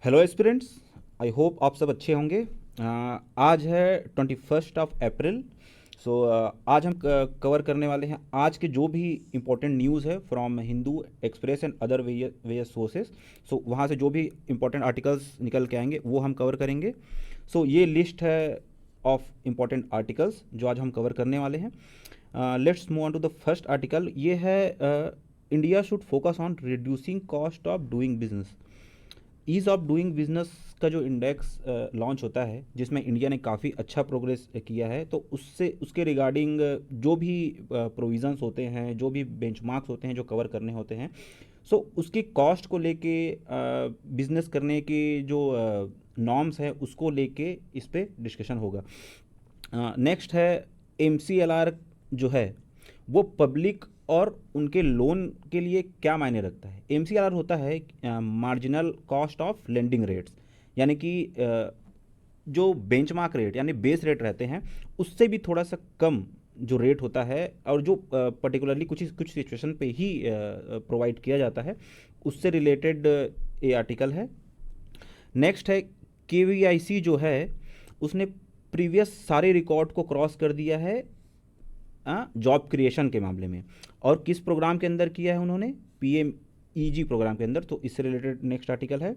Hello aspirants, I hope आप सब अच्छे होंगे। आज है 21 अप्रैल। आज हम कवर करने वाले हैं आज के जो भी इम्पोर्टेंट न्यूज़ है from Hindu express and other various sources. वहाँ से जो भी इम्पोर्टेंट आर्टिकल्स निकल के आएंगे वो हम कवर करेंगे। ये लिस्ट है ऑफ इम्पोर्टेंट आर्टिकल्स जो आज हम कवर करने वाले हैं। Let's move on to the first article. ये है India should focus on reducing cost of doing business. Ease of doing business का जो इंडेक्स लॉन्च होता है जिसमें इंडिया ने काफ़ी अच्छा प्रोग्रेस किया है, तो उसके रिगार्डिंग जो भी प्रोविज़न्स होते हैं, जो भी बेंचमार्क्स होते हैं जो कवर करने होते हैं, उसकी कॉस्ट को लेके बिज़नेस करने की जो नॉर्म्स है उसको लेके इस पे डिस्कशन होगा। नेक्स्ट है MCLR जो है वो पब्लिक और उनके लोन के लिए क्या मायने रखता है। MCLR होता है marginal cost of lending rates, यानी कि जो बेंचमार्क रेट यानी बेस रेट रहते हैं उससे भी थोड़ा सा कम जो रेट होता है और जो पर्टिकुलरली कुछ सिचुएशन पे ही प्रोवाइड किया जाता है, उससे रिलेटेड ये आर्टिकल है। नेक्स्ट है KVIC जो है उसने प्रीवियस सारे रिकॉर्ड को क्रॉस कर दिया है जॉब क्रिएशन के मामले में। और किस प्रोग्राम के अंदर किया है उन्होंने? PMEG प्रोग्राम के अंदर। तो इससे रिलेटेड नेक्स्ट आर्टिकल है।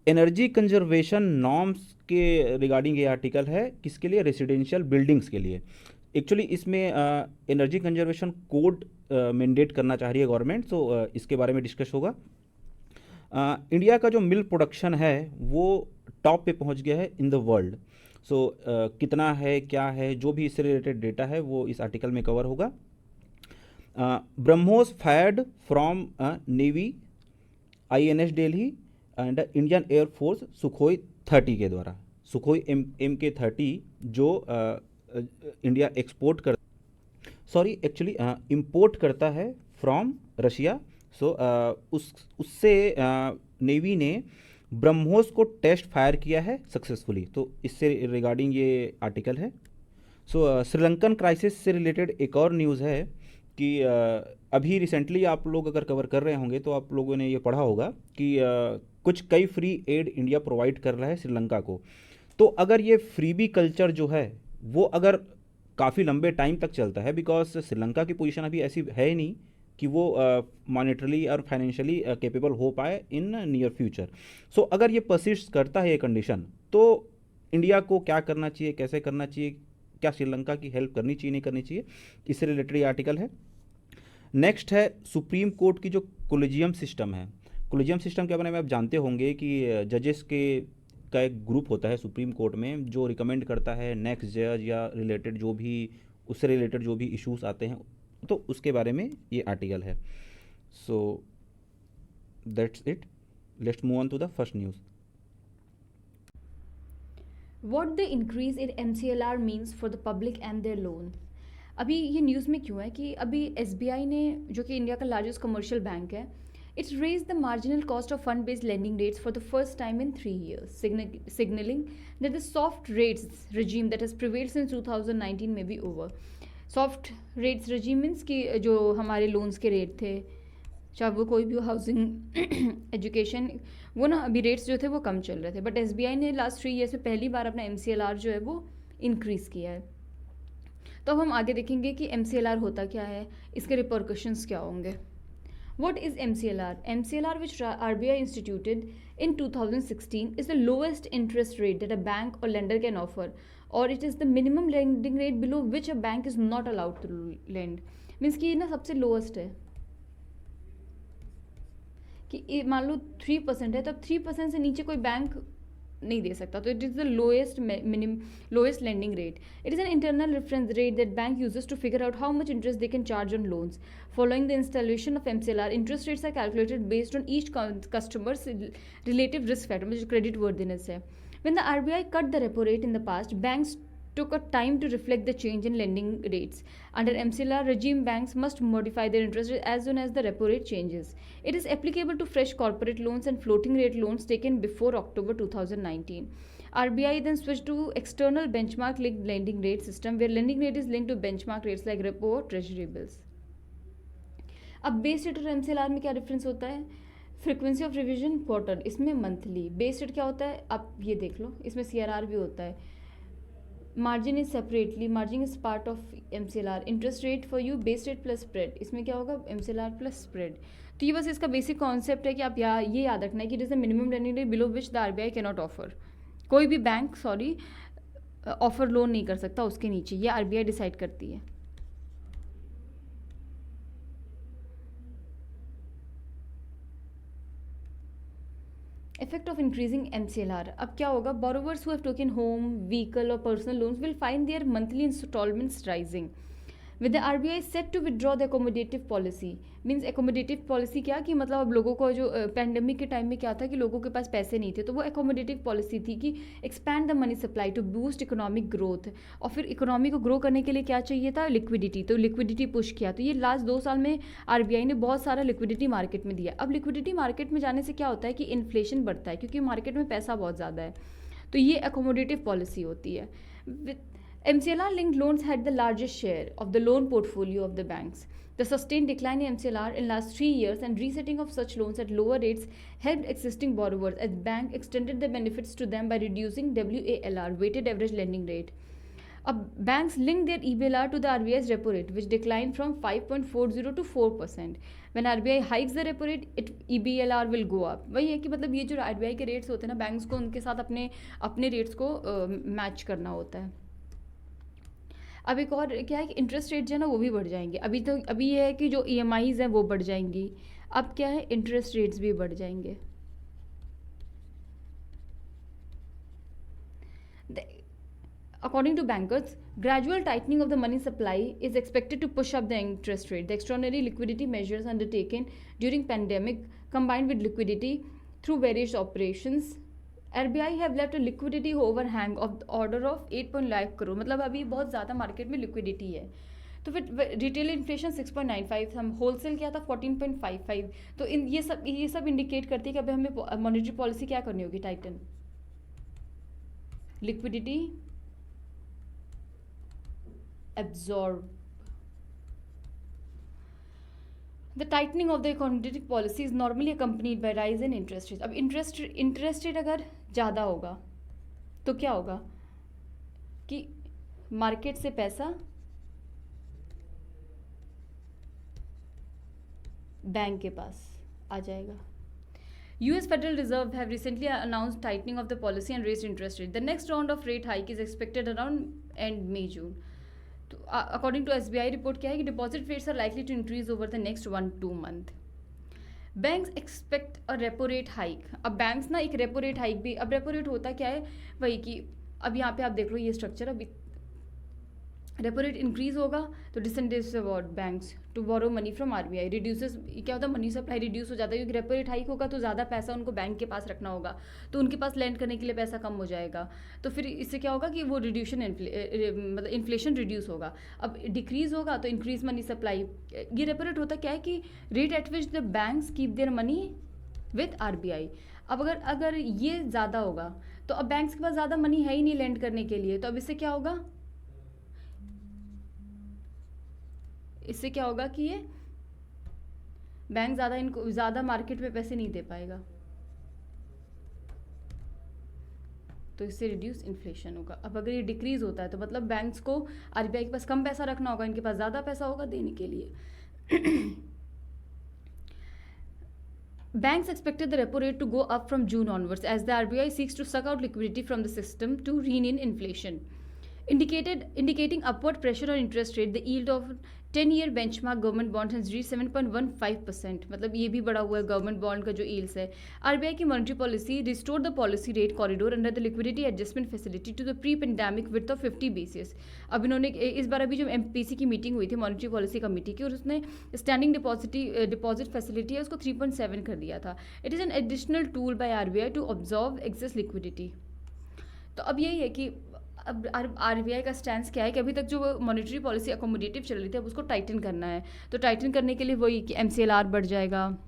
एनर्जी कंजर्वेशन नॉर्म्स के रिगार्डिंग ये आर्टिकल है, किसके लिए? रेसिडेंशियल बिल्डिंग्स के लिए। एक्चुअली इसमें एनर्जी कंजर्वेशन कोड मैंडेट करना चाह रही है गवर्नमेंट, इसके बारे में डिस्कस होगा। इंडिया का जो मिल्क प्रोडक्शन है वो टॉप पे पहुंच गया है इन द वर्ल्ड। कितना है, क्या है, जो भी इससे रिलेटेड डेटा है वो इस आर्टिकल में कवर होगा। BrahMos fired from navy INS Delhi and Indian air force Sukhoi 30 के द्वारा। सुखोई MK30 जो इंडिया इंपोर्ट करता है फ्रॉम रशिया। उससे नेवी ने ब्रह्मोस को टेस्ट फायर किया है सक्सेसफुली। तो इससे रिगार्डिंग ये आर्टिकल है। श्रीलंकन क्राइसिस से रिलेटेड एक और न्यूज़ है कि अभी रिसेंटली आप लोग अगर कवर कर रहे होंगे तो आप लोगों ने ये पढ़ा होगा कि कुछ कई फ्री एड इंडिया प्रोवाइड कर रहा है श्रीलंका को। तो अगर ये फ्रीबी कल्चर जो है वो अगर काफ़ी लंबे टाइम तक चलता है, बिकॉज श्रीलंका की पोजीशन अभी ऐसी है ही नहीं कि वो मॉनेटरली और फाइनेंशियली कैपेबल हो पाए इन नियर फ्यूचर। अगर ये परसिस्ट करता है ये कंडीशन, तो इंडिया को क्या करना चाहिए, कैसे करना चाहिए, क्या श्रीलंका की हेल्प करनी चाहिए, नहीं करनी चाहिए, इससे रिलेटेड ये आर्टिकल है। नेक्स्ट है सुप्रीम कोर्ट की जो कोलेजियम सिस्टम है। कोलेजियम सिस्टम के बारे में आप जानते होंगे कि जजेस का एक ग्रुप होता है सुप्रीम कोर्ट में जो रिकमेंड करता है नेक्स्ट जज या रिलेटेड जो भी उससे रिलेटेड जो भी इश्यूज आते हैं, तो उसके बारे में ये आर्टिकल है। That's it. Let's move on to the first news. What the increase in MCLR means for the public and their loan। अभी ये न्यूज़ में क्यों है कि अभी SBI ने, जो कि इंडिया का लार्जेस्ट कमर्शियल बैंक है, it's raise the marginal cost of fund based lending rates for the first time in 3 years, signaling that the soft rates regime that has prevailed since 2019 may be over। Soft rates regime means कि जो हमारे loans के rate थे, चाहे वो कोई भी housing education, वो ना अभी रेट्स जो थे वो कम चल रहे थे, बट SBI ने लास्ट 3 years में पहली बार अपना MCLR जो है वो इंक्रीज़ किया है। तो अब हम आगे देखेंगे कि MCLR होता क्या है, इसके रिपरकशंस क्या होंगे। What is MCLR? MCLR, which RBI instituted in 2016, is the lowest interest rate that a bank or lender can offer, or it is the minimum lending rate below which a bank is not allowed to lend। Means कि ये ना सबसे lowest है कि मान लो 3% है, तो अब 3% से नीचे कोई बैंक नहीं दे सकता, तो it is the lowest lending rate. It is an internal reference rate that bank uses to figure out how much interest they can charge on loans. Following the installation of MCLR, interest rates are calculated based on each customers relative risk factor, जो credit worthiness है। When the RBI cut the repo rate in the past, banks took a time to reflect the change in lending rates. Under MCLR regime, banks must modify their interest rate as soon as the repo rate changes. It is applicable to fresh corporate loans and floating rate loans taken before October 2019. RBI then switched to external benchmark linked lending rate system, where lending rate is linked to benchmark rates like repo or treasury bills। अब base rate और MCLR में क्या difference होता है? Frequency of revision quarter, इसमें monthly. Base rate क्या होता है आप ये देख लो, इसमें CRR भी होता है। Margin is separately, margin is part of MCLR। Interest rate for you base rate plus spread, इसमें क्या होगा MCLR प्लस स्प्रेड। तो ये बस इसका बेसिक कॉन्सेप्ट है कि आप ये याद रखना है कि it is the minimum learning rate below which the RBI can not offer. कोई भी बैंक ऑफर लोन नहीं कर सकता उसके नीचे, ये RBI डिसाइड करती है। इफेक्ट ऑफ इंक्रीजिंग MCLR, अब क्या होगा, borrowers who have taken home, vehicle और personal loans will find their monthly instalments rising with the RBI set to withdraw the accommodative policy. Means accommodative policy क्या कि मतलब अब लोगों को जो पैंडेमिक के टाइम में क्या था कि लोगों के पास पैसे नहीं थे, तो वो एकोमोडेटिव पॉलिसी थी कि expand the money supply to boost economic growth. और फिर इकोनॉमी को ग्रो करने के लिए क्या चाहिए था, लिक्विडिटी, तो लिक्विडिटी पुश किया। तो ये लास्ट 2 साल में RBI ने बहुत सारा लिक्विडिटी मार्केट में दिया। अब लिक्विडिटी मार्केट में जाने से क्या होता है कि इन्फ्लेशन बढ़ता है, क्योंकि मार्केट में पैसा बहुत ज़्यादा है। तो ये एकोमोडेटिव पॉलिसी होती है। MCLR linked loans had the largest share of the loan portfolio of the banks. The sustained decline in MCLR in last 3 years and resetting of such loans at lower rates helped existing borrowers as bank extended the benefits to them by reducing WALR, weighted average lending rate. Banks linked their EBLR to the RBI's repo rate, which declined from 5.40 to 4%. When RBI hikes the repo rate, EBLR will go up. वही है कि मतलब ये जो RBI के rates होते हैं ना, बैंक्स को उनके साथ अपने रेट्स को मैच करना होता है। अब एक और क्या है कि इंटरेस्ट रेट जो है ना वो भी बढ़ जाएंगे। अभी ये है कि जो EMIs हैं वो बढ़ जाएंगी, अब क्या है इंटरेस्ट रेट्स भी बढ़ जाएंगे। According to bankers, gradual tightening of the money supply is expected to push up the interest rate. The extraordinary liquidity measures undertaken during pandemic, combined with liquidity through various operations, RBI have left a liquidity overhang of the order of 8.5 crore। मतलब अभी बहुत ज़्यादा market में liquidity है। तो फिर retail inflation 6.95, हम wholesale क्या था 14.55। तो ये सब इंडिकेट करती है कि अभी हमें मॉनेटरी पॉलिसी क्या करनी होगी, Titan. Liquidity absorb। The tightening of the quantitative policy is normally accompanied by rise in interest rates। अब इंटरेस्ट रेट अगर ज़्यादा होगा तो क्या होगा कि मार्केट से पैसा बैंक के पास आ जाएगा। US Federal Reserve have recently announced tightening of the policy and raised interest rate. The next round of rate hike is expected around end May-June। तो अकॉर्डिंग टू SBI रिपोर्ट क्या है कि deposit rates are likely to increase over the next 1-2 month. Banks expect a repo rate hike. अब banks ना एक repo rate hike भी, अब repo rate होता क्या है वही कि अब यहाँ पे आप देख लो ये स्ट्रक्चर, अभी रेपो रेट इंक्रीज होगा तो disincentive about banks to borrow money from RBI, reduces, क्या होता है मनी सप्लाई रिड्यूस हो जाता है, क्योंकि रेपो रेट हाइक होगा तो ज़्यादा पैसा उनको बैंक के पास रखना होगा, तो उनके पास लैंड करने के लिए पैसा कम हो जाएगा। तो फिर इससे क्या होगा कि वो मतलब इन्फ्लेशन रिड्यूस होगा। अब डिक्रीज होगा तो इंक्रीज मनी सप्लाई। ये रेपो रेट होता क्या है कि rate at which the banks keep their money with RBI। अब अगर ये ज़्यादा होगा तो अब बैंक्स के पास ज़्यादा मनी है ही नहीं लैंड करने के लिए, तो अब इससे क्या होगा कि ये बैंक इनको ज़्यादा मार्केट में पैसे नहीं दे पाएगा, तो इससे रिड्यूस इन्फ्लेशन होगा। अब अगर ये डिक्रीज होता है तो मतलब बैंक्स को RBI के पास कम पैसा रखना होगा, इनके पास ज़्यादा पैसा होगा देने के लिए। Banks expected the repo rate to go up from June onwards as the RBI seeks to suck out liquidity from the system to rein in inflation. Indicating upward pressure on interest rate, the yield of 10-year benchmark government bond has reached 7.15%। मतलब ये भी बढ़ा हुआ है government bond का जो yields है। RBI की monetary policy restore the policy rate corridor under the liquidity adjustment facility to the pre pandemic width of 50 basis. अब इन्होंने इस बार अभी जो MPC की मीटिंग हुई थी मॉनेटरी पॉलिसी कमेटी की, और उसने स्टैंडिंग डिपॉजिट फैसिलिटी है उसको 3.7 कर दिया था। It is an additional tool by RBI to absorb excess liquidity. तो अब यही है कि अब RBI का स्टैंड क्या है कि अभी तक जो मॉनेटरी पॉलिसी अकोमोडेटिव चल रही थी अब उसको टाइटन करना है। तो टाइटन करने के लिए वही कि MCLR बढ़ जाएगा,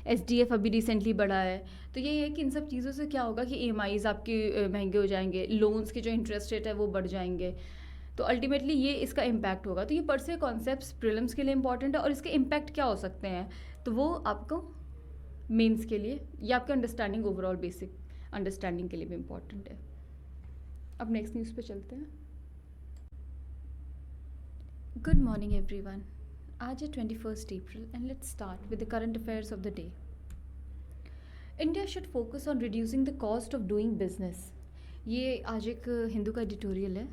SDF अभी रिसेंटली बढ़ा है। तो यही है कि इन सब चीज़ों से क्या होगा कि EMIs आपके महंगे हो जाएंगे, लोन्स के जो इंटरेस्ट रेट है वो बढ़ जाएंगे, तो अल्टीमेटली ये इसका इम्पैक्ट होगा। तो ये पर से कॉन्सेप्ट्स प्रीलिम्स के लिए इंपॉर्टेंट है, और इसके इम्पैक्ट क्या हो सकते हैं तो वो आपको मेंस के लिए, या आपके अंडरस्टैंडिंग ओवरऑल बेसिक अंडरस्टैंडिंग के लिए भी इम्पॉर्टेंट है। अब नेक्स्ट न्यूज़ पे चलते हैं। Good morning everyone. आज है 21 अप्रैल and let's start with the current affairs of the day. India should focus on reducing the cost of doing business. ये आज एक हिंदू का एडिटोरियल है।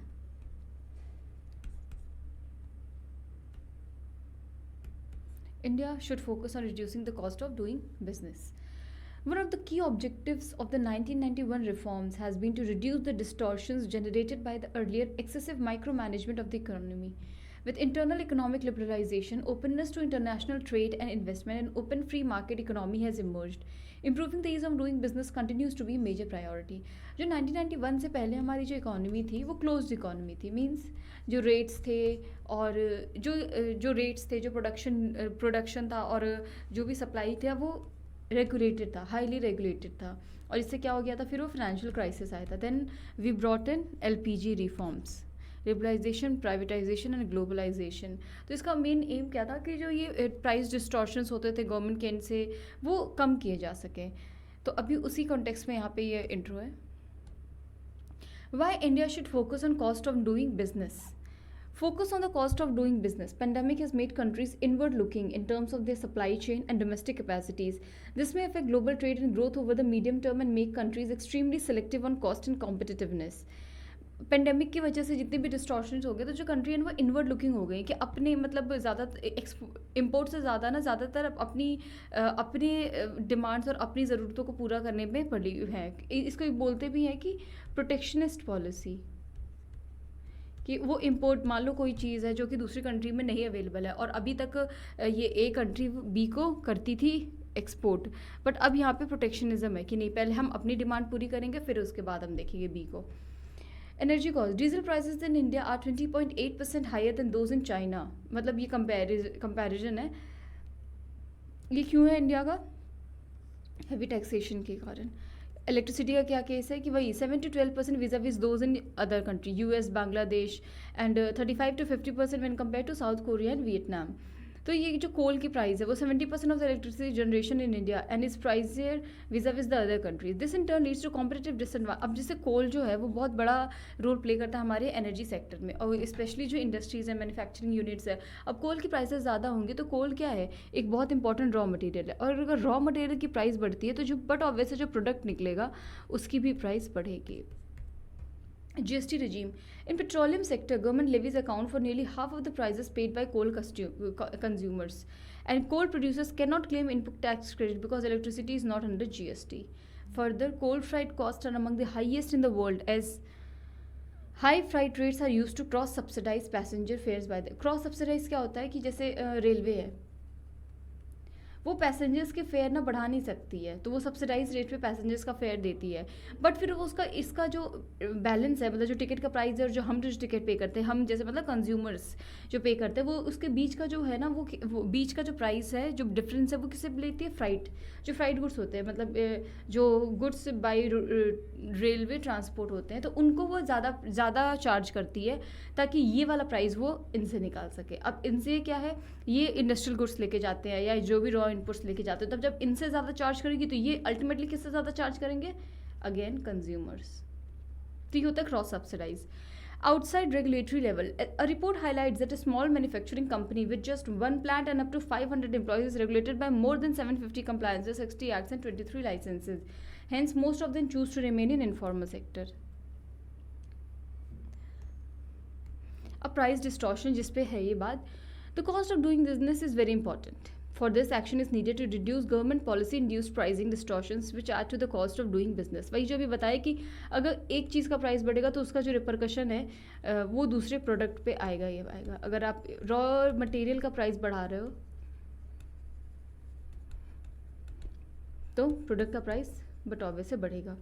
India should focus on reducing the cost of doing business. One of the key objectives of the 1991 reforms has been to reduce the distortions generated by the earlier excessive micromanagement of the economy. With internal economic liberalization, openness to international trade and investment, and open free market economy has emerged. Improving the ease of doing business continues to be a major priority. जो 1991 से पहले हमारी जो economy थी वो closed economy थी, means जो rates थे और जो रेट्स थे, जो प्रोडक्शन था और जो भी सप्लाई था वो रेगुलेटेड था, हाईली रेगुलेटेड था। और इससे क्या हो गया था, फिर वो फाइनेंशियल क्राइसिस आया था। Then we brought in LPG reforms, liberalisation, privatisation and globalisation. तो इसका मेन एम क्या था कि जो ये प्राइस डिस्टॉर्शंस होते थे गवर्नमेंट के एंड से वो कम किए जा सकें। तो अभी उसी कॉन्टेक्स्ट में यहाँ पे ये इंट्रो है। Why India should focus on cost of doing business? Focus on the cost of doing business. Pandemic has made countries inward looking in terms of their supply chain and domestic capacities. This may affect global trade and growth over the medium term and make countries extremely selective on cost and competitiveness. Pandemic की वजह से जितने भी distortions हो गए तो जो country है वो इनवर्ड लुकिंग हो गई कि अपने मतलब ज़्यादा इम्पोर्ट से ज़्यादा ना ज़्यादातर अपनी डिमांड्स और अपनी ज़रूरतों को पूरा करने में पड़ी है। इसको बोलते भी हैं कि प्रोटेक्शनिस्ट पॉलिसी, कि वो इम्पोर्ट, मान लो कोई चीज़ है जो कि दूसरी कंट्री में नहीं अवेलेबल है और अभी तक ये A कंट्री B को करती थी एक्सपोर्ट, बट अब यहाँ पे प्रोटेक्शनिज्म है कि नहीं, पहले हम अपनी डिमांड पूरी करेंगे फिर उसके बाद हम देखेंगे B को। Energy cost, diesel prices in India are 20.8% higher than those in China. मतलब ये कंपैरिजन है। ये क्यों है इंडिया का? हैवी टैक्सेशन के कारण। इलेक्ट्रिसिटी का क्या केस है कि वही 7 to 12% vis a vis those in other country, US, Bangladesh, and 35 to 50% when compare to South Korea and Vietnam. तो ये जो कोल की प्राइस है वो 70% of the electricity generation in India and is price here vis a vis the other countries. This in turn leads to competitive disadvantage. अब जैसे कोल जो है वो बहुत बड़ा रोल प्ले करता है हमारे एनर्जी सेक्टर में, और स्पेशली जो इंडस्ट्रीज़ है, मैन्युफैक्चरिंग यूनिट्स है। अब कोल की प्राइसेस ज़्यादा होंगी तो कोल क्या है, एक बहुत इंपॉर्टेंट रॉ मटेरियल है, और अगर रॉ मटेरियल की प्राइस बढ़ती है तो जो ऑब्वियसली जो प्रोडक्ट निकलेगा उसकी भी प्राइस बढ़ेगी। GST regime. In petroleum sector, government levies account for nearly half of the prices paid by coal consumers. And coal producers cannot claim input tax credit because electricity is not under GST. Further, coal freight costs are among the highest in the world, as high freight rates are used to cross-subsidize passenger fares by the... Cross-subsidize क्या होता है कि जैसे railway है, वो passengers के fair ना बढ़ा नहीं सकती है, तो वो सब्सिडाइज रेट पे पैसेंजर्स का फेयर देती है, बट फिर वो इसका जो बैलेंस है, मतलब जो टिकट का प्राइस है और जो हम जो टिकट पे करते हैं, हम जैसे मतलब कंज्यूमर्स जो पे करते हैं, वो उसके बीच का जो है ना वो बीच का जो प्राइस है, जो डिफरेंस है, वो किससे लेती है? फ्राइट। जो फ्राइट गुड्स होते हैं, मतलब जो गुड्स बाई रेलवे ट्रांसपोर्ट होते हैं, तो उनको वो ज़्यादा चार्ज करती है ताकि ये वाला प्राइस वो इनसे निकाल सके। अब इनसे क्या है, ये इंडस्ट्रियल गुड्स लेके जाते हैं या जो भी रॉ इनपुट्स लेके जाते हैं, तब जब इनसे ज़्यादा चार्ज करेंगी तो ये अल्टीमेटली किससे ज़्यादा चार्ज करेंगे? Again consumers. तो ये होता है cross subsidise. Outside regulatory level, a report highlights that a small manufacturing company with just one plant and up to 500 employees is regulated by more than 750 compliances, 60 acts and 23 licenses. Hence, most of them choose to remain in informal sector. A price distortion जिस पे है ये बात, the cost of doing business is very important. For this, action is needed to reduce government policy-induced pricing distortions which add to the cost of doing business. वही जो अभी बताया कि अगर एक चीज़ का प्राइस बढ़ेगा तो उसका जो रिपरकशन है वो दूसरे प्रोडक्ट पे आएगा ही आएगा। अगर आप रॉ मटेरियल का प्राइस बढ़ा रहे हो तो प्रोडक्ट का प्राइस बट ऑब्वियस से बढ़ेगा।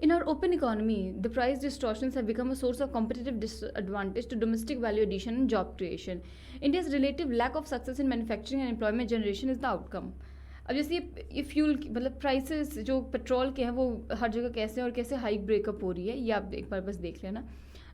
In our open economy, the price distortions have become a source of competitive disadvantage to domestic value addition and job creation. India's relative lack of success in manufacturing and employment generation is the outcome. अब जैसे ये fuel मतलब prices जो petrol के हैं वो हर जगह कैसे और कैसे हाइक ब्रेकअप हो रही है, ये आप एक बार बस देख लेना।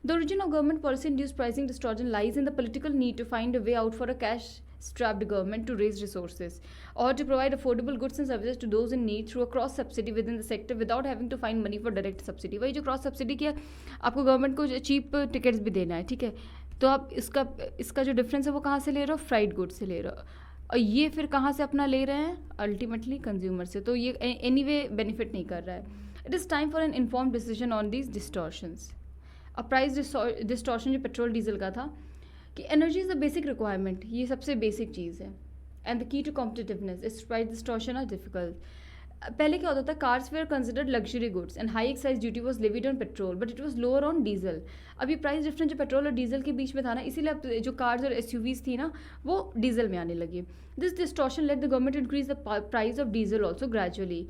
The origin of government policy-induced pricing distortion lies in the political need to find a way out for a cash strapped government to raise resources or to provide affordable goods and services to those in need through a cross subsidy within the sector without having to find money for direct subsidy. वही जो cross subsidy किया, आपको government को cheap tickets भी देना है, ठीक है, तो आप इसका जो डिफरेंस है वो कहाँ से ले रहे हो, फ्राइड गुड से ले रहे हो, और ये फिर कहाँ से अपना ले रहे हैं, अल्टीमेटली कंज्यूमर से, तो ये एनीवे बेनिफिट नहीं कर रहा है. It is time for an informed decision on these distortions. अब प्राइस डिस्टॉर्शन जो पेट्रोल डीजल का था कि energy is a basic requirement, ये सबसे बेसिक चीज़ है, and the key to competitiveness is price distortion are difficult. पहले क्या होता था, cars were considered luxury goods and high excise duty was levied on petrol but it was lower on diesel. अभी price difference जो petrol और diesel के बीच में था ना, इसीलिए अब जो कार्स और एसयूवीज थी ना वो डीजल में आने लगी. This distortion let the government increase the price of diesel also gradually.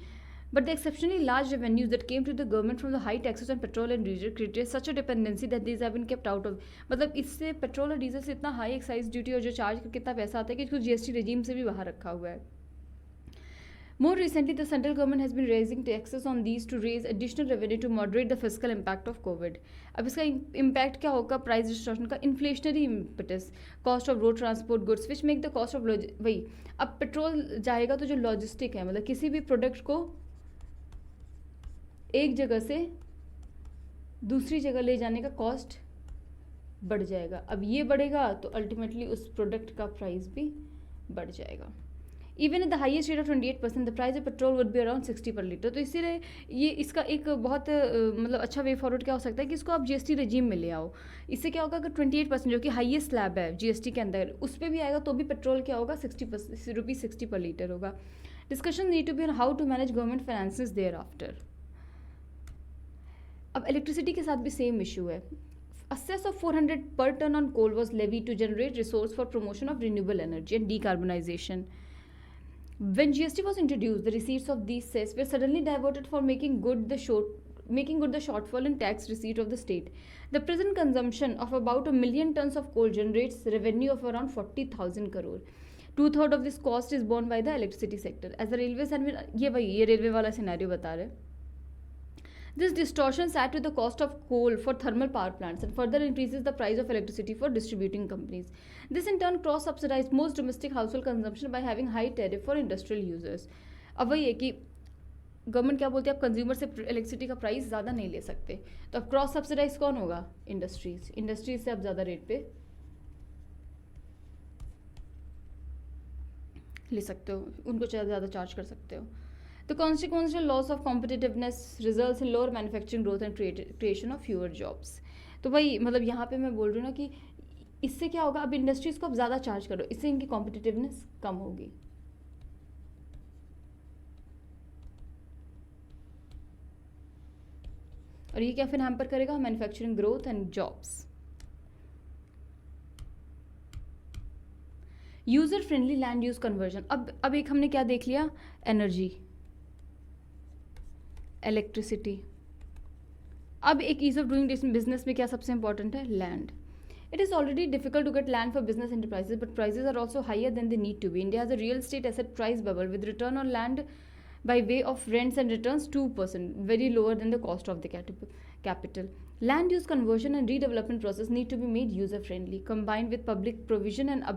But the exceptionally large revenues that came to the government from the high taxes on petrol and diesel created such a dependency that these have been kept out of. मतलब इससे petrol और diesel से इतना high excise duty और जो charge कितना पैसा आता है कि इसको जीएसटी रेजीम से भी बाहर रखा हुआ है. More recently, the central government has been raising taxes on these to raise additional revenue to moderate the fiscal impact of COVID. अब इसका impact क्या होगा, प्राइस डिस्टॉर्शन का, inflationary impetus, cost of road transport goods which make the cost of वही. अब petrol जाएगा तो जो लॉजिस्टिक है, मतलब किसी भी प्रोडक्ट को एक जगह से दूसरी जगह ले जाने का कॉस्ट बढ़ जाएगा. अब ये बढ़ेगा तो अल्टीमेटली उस प्रोडक्ट का प्राइस भी बढ़ जाएगा. Even at the highest rate of 28% the price of petrol would be around 60 per litre. तो इसीलिए ये इसका एक बहुत मतलब अच्छा वे फॉरवर्ड क्या हो सकता है कि इसको आप जीएसटी रेजीम में ले आओ. इससे क्या होगा, अगर 28% जो कि हाईएस्ट स्लैब है जीएसटी के अंदर उस पर भी आएगा तो भी पेट्रोल क्या होगा, 60 पर लीटर होगा. Discussion need to be on how to manage government finances thereafter. अब इलेक्ट्रिसिटी के साथ भी सेम इशू है. A cess of 400 per ton on coal was levied to generate resource for promotion of renewable energy and decarbonization. When GST was introduced, the receipts of these cess were suddenly diverted for making good the shortfall in tax receipt of the state. The present consumption of about 1 million tons of coal generates revenue of around 40,000 crore. 2/3 of this cost is borne by the electricity sector. As the railways and ये railway वाला scenario बता रहे. This distortion adds to the cost of coal for thermal power plants and further increases the price of electricity for distributing companies. This in turn cross-subsidizes most domestic household consumption by having high tariff for industrial users. अब वही है कि government क्या बोलती है, आप consumer से electricity का प्राइस ज़्यादा नहीं ले सकते, तो अब क्रॉस सब्सिडाइज कौन होगा, इंडस्ट्रीज से आप ज़्यादा रेट पे ले सकते हो, उनको ज़्यादा चार्ज कर सकते हो. The consequential loss of competitiveness results in lower manufacturing growth and creation of fewer jobs. तो वही मतलब यहाँ पे मैं बोल रही हूँ ना कि इससे क्या होगा, अब इंडस्ट्रीज़ को अब ज़्यादा चार्ज करो, इससे इनकी कॉम्पिटिटिवनेस कम होगी. और ये क्या फिर हैम्पर करेगा, manufacturing growth and jobs. User friendly land use conversion. अब एक हमने क्या देख लिया, एनर्जी, इलेक्ट्रिसिटी. अब एक ईज ऑफ डूइंग बिजनेस में क्या सबसे इंपॉर्टेंट है, land. It is already difficult to get land for business enterprises but prices are also higher than they need to be. India has a real estate asset price bubble with return on land by way of rents and returns 2%, very lower than the cost of the capital. Land use conversion and redevelopment process need to be made user friendly. Combined with public provision and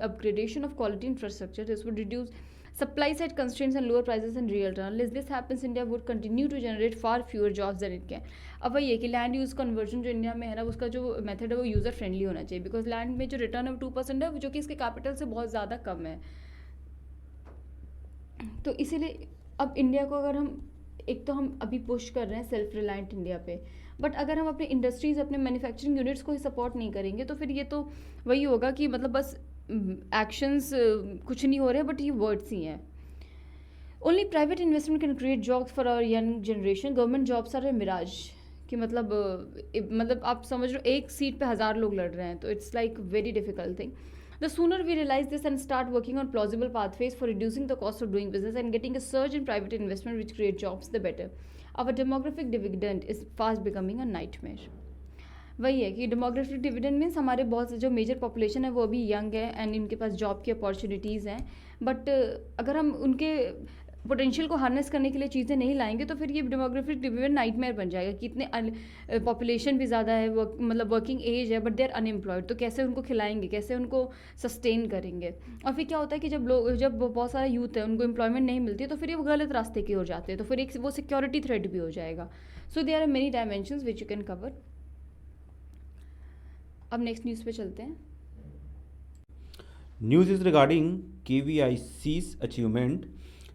upgradation of quality infrastructure, this would reduce supply side constraints and lower prices in real terms. Unless this happens, India would continue to generate far fewer jobs than it can. अब वही है कि land use conversion जो India में है ना, उसका जो मेथड है वो यूज़र फ्रेंडली होना चाहिए, बिकॉज लैंड में जो रिटर्न है वो 2% है, जो कि इसके कैपिटल से बहुत ज़्यादा कम है. तो इसीलिए अब इंडिया को अगर हम एक तो हम अभी पुश कर रहे हैं सेल्फ रिलायंट इंडिया पे, बट अगर हम अपने इंडस्ट्रीज़ अपने मैन्युफैक्चरिंग यूनिट्स को ही सपोर्ट नहीं करेंगे तो फिर ये तो वही होगा कि मतलब बस एक्शंस कुछ नहीं हो रहे बट ये वर्ड्स ही हैं. Only private investment can create jobs for our young generation. Government jobs are a mirage कि मतलब आप समझ लो एक सीट पे 1000 लोग लड़ रहे हैं, तो it's like very difficult thing. The sooner we realize this and start working on plausible pathways for reducing the cost of doing business and getting a surge in private investment which create jobs, the better. Our demographic dividend is fast becoming a nightmare. वही है कि demographic dividend means हमारे बहुत से जो major population है वो अभी यंग है एंड इनके पास जॉब की अपॉर्चुनिटीज़ हैं, बट अगर हम उनके पोटेंशियल को हार्नेस करने के लिए चीज़ें नहीं लाएंगे तो फिर ये डेमोग्राफिक डिवीजन नाइटमेयर बन जाएगा कि इतने पॉपुलेशन भी ज़्यादा है, मतलब वर्किंग एज है, बट दे आर अनएम्प्लॉयड, तो कैसे उनको खिलाएंगे, कैसे उनको सस्टेन करेंगे। और फिर क्या होता है कि जब बहुत सारा यूथ है उनको एम्प्लॉयमेंट नहीं मिलती, तो फिर ये वो गलत रास्ते की ओर जाते हैं, तो फिर एक वो सिक्योरिटी थ्रेट भी हो जाएगा। So there are many dimensions which you can cover. अब नेक्स्ट न्यूज़ पे चलते हैं। News is regarding KVIC's achievement,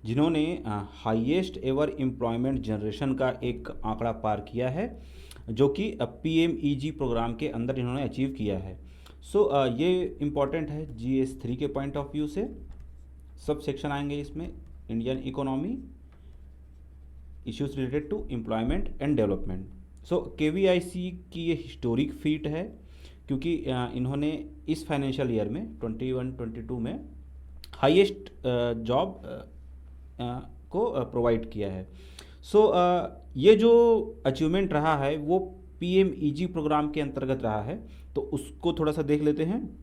जिन्होंने हाईएस्ट एवर एम्प्लॉयमेंट जनरेशन का एक आंकड़ा पार किया है, जो कि PMEG प्रोग्राम के अंदर इन्होंने अचीव किया है। ये इम्पॉर्टेंट है GS3 के पॉइंट ऑफ व्यू से। सब सेक्शन आएंगे इसमें, Indian economy, issues related to employment and development. KVIC की ये हिस्टोरिक फीट है, क्योंकि इन्होंने इस फाइनेंशियल ईयर में 21-22 में हाईएस्ट जॉब को प्रोवाइड किया है। ये जो अचीवमेंट रहा है वो PMEG प्रोग्राम के अंतर्गत रहा है, तो उसको थोड़ा सा देख लेते हैं।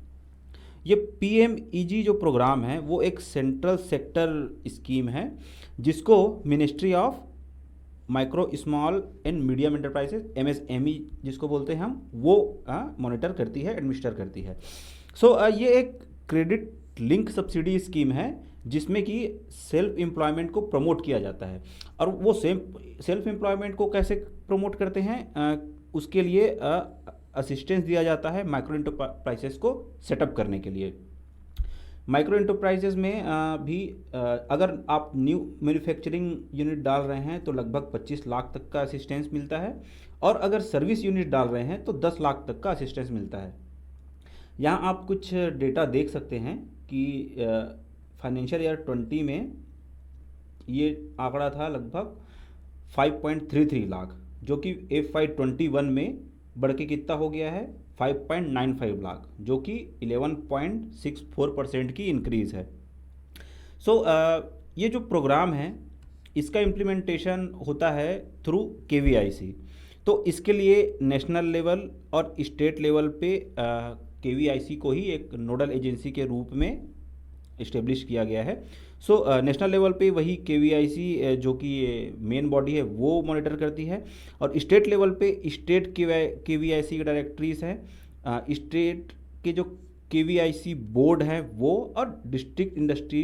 ये PMEG जो प्रोग्राम है वो एक सेंट्रल सेक्टर स्कीम है, जिसको ministry of micro small and medium enterprises, MSME जिसको बोलते हैं हम, वो मॉनिटर करती है, एडमिनिस्टर करती है। ये एक क्रेडिट लिंक सब्सिडी स्कीम है, जिसमें कि सेल्फ एम्प्लॉयमेंट को प्रमोट किया जाता है। और वो सेल्फ एम्प्लॉयमेंट को कैसे प्रमोट करते हैं, उसके लिए असिस्टेंस दिया जाता है माइक्रो एंटरप्राइजेस को सेटअप करने के लिए। माइक्रो एंटरप्राइजेज में भी अगर आप न्यू मैन्युफैक्चरिंग यूनिट डाल रहे हैं तो लगभग 25 लाख तक का असिस्टेंस मिलता है, और अगर सर्विस यूनिट डाल रहे हैं तो 10 लाख तक का असिस्टेंस मिलता है। यहाँ आप कुछ डेटा देख सकते हैं कि फाइनेंशियल ईयर 20 में ये आंकड़ा था लगभग 5.33 लाख, जो कि FY21 में बढ़ के कितना हो गया है, 5.95 लाख, जो कि 11.64% की इंक्रीज़ है। ये जो प्रोग्राम है इसका इम्प्लीमेंटेशन होता है थ्रू KVIC। तो इसके लिए नेशनल लेवल और स्टेट लेवल पे KVIC को ही एक नोडल एजेंसी के रूप में इस्टेब्लिश किया गया है। नेशनल लेवल पे वही KVIC जो कि मेन बॉडी है वो मॉनिटर करती है, और स्टेट लेवल पे स्टेट KVIC की डायरेक्टरीज है, स्टेट के जो KVIC बोर्ड है वो, और डिस्ट्रिक्ट इंडस्ट्री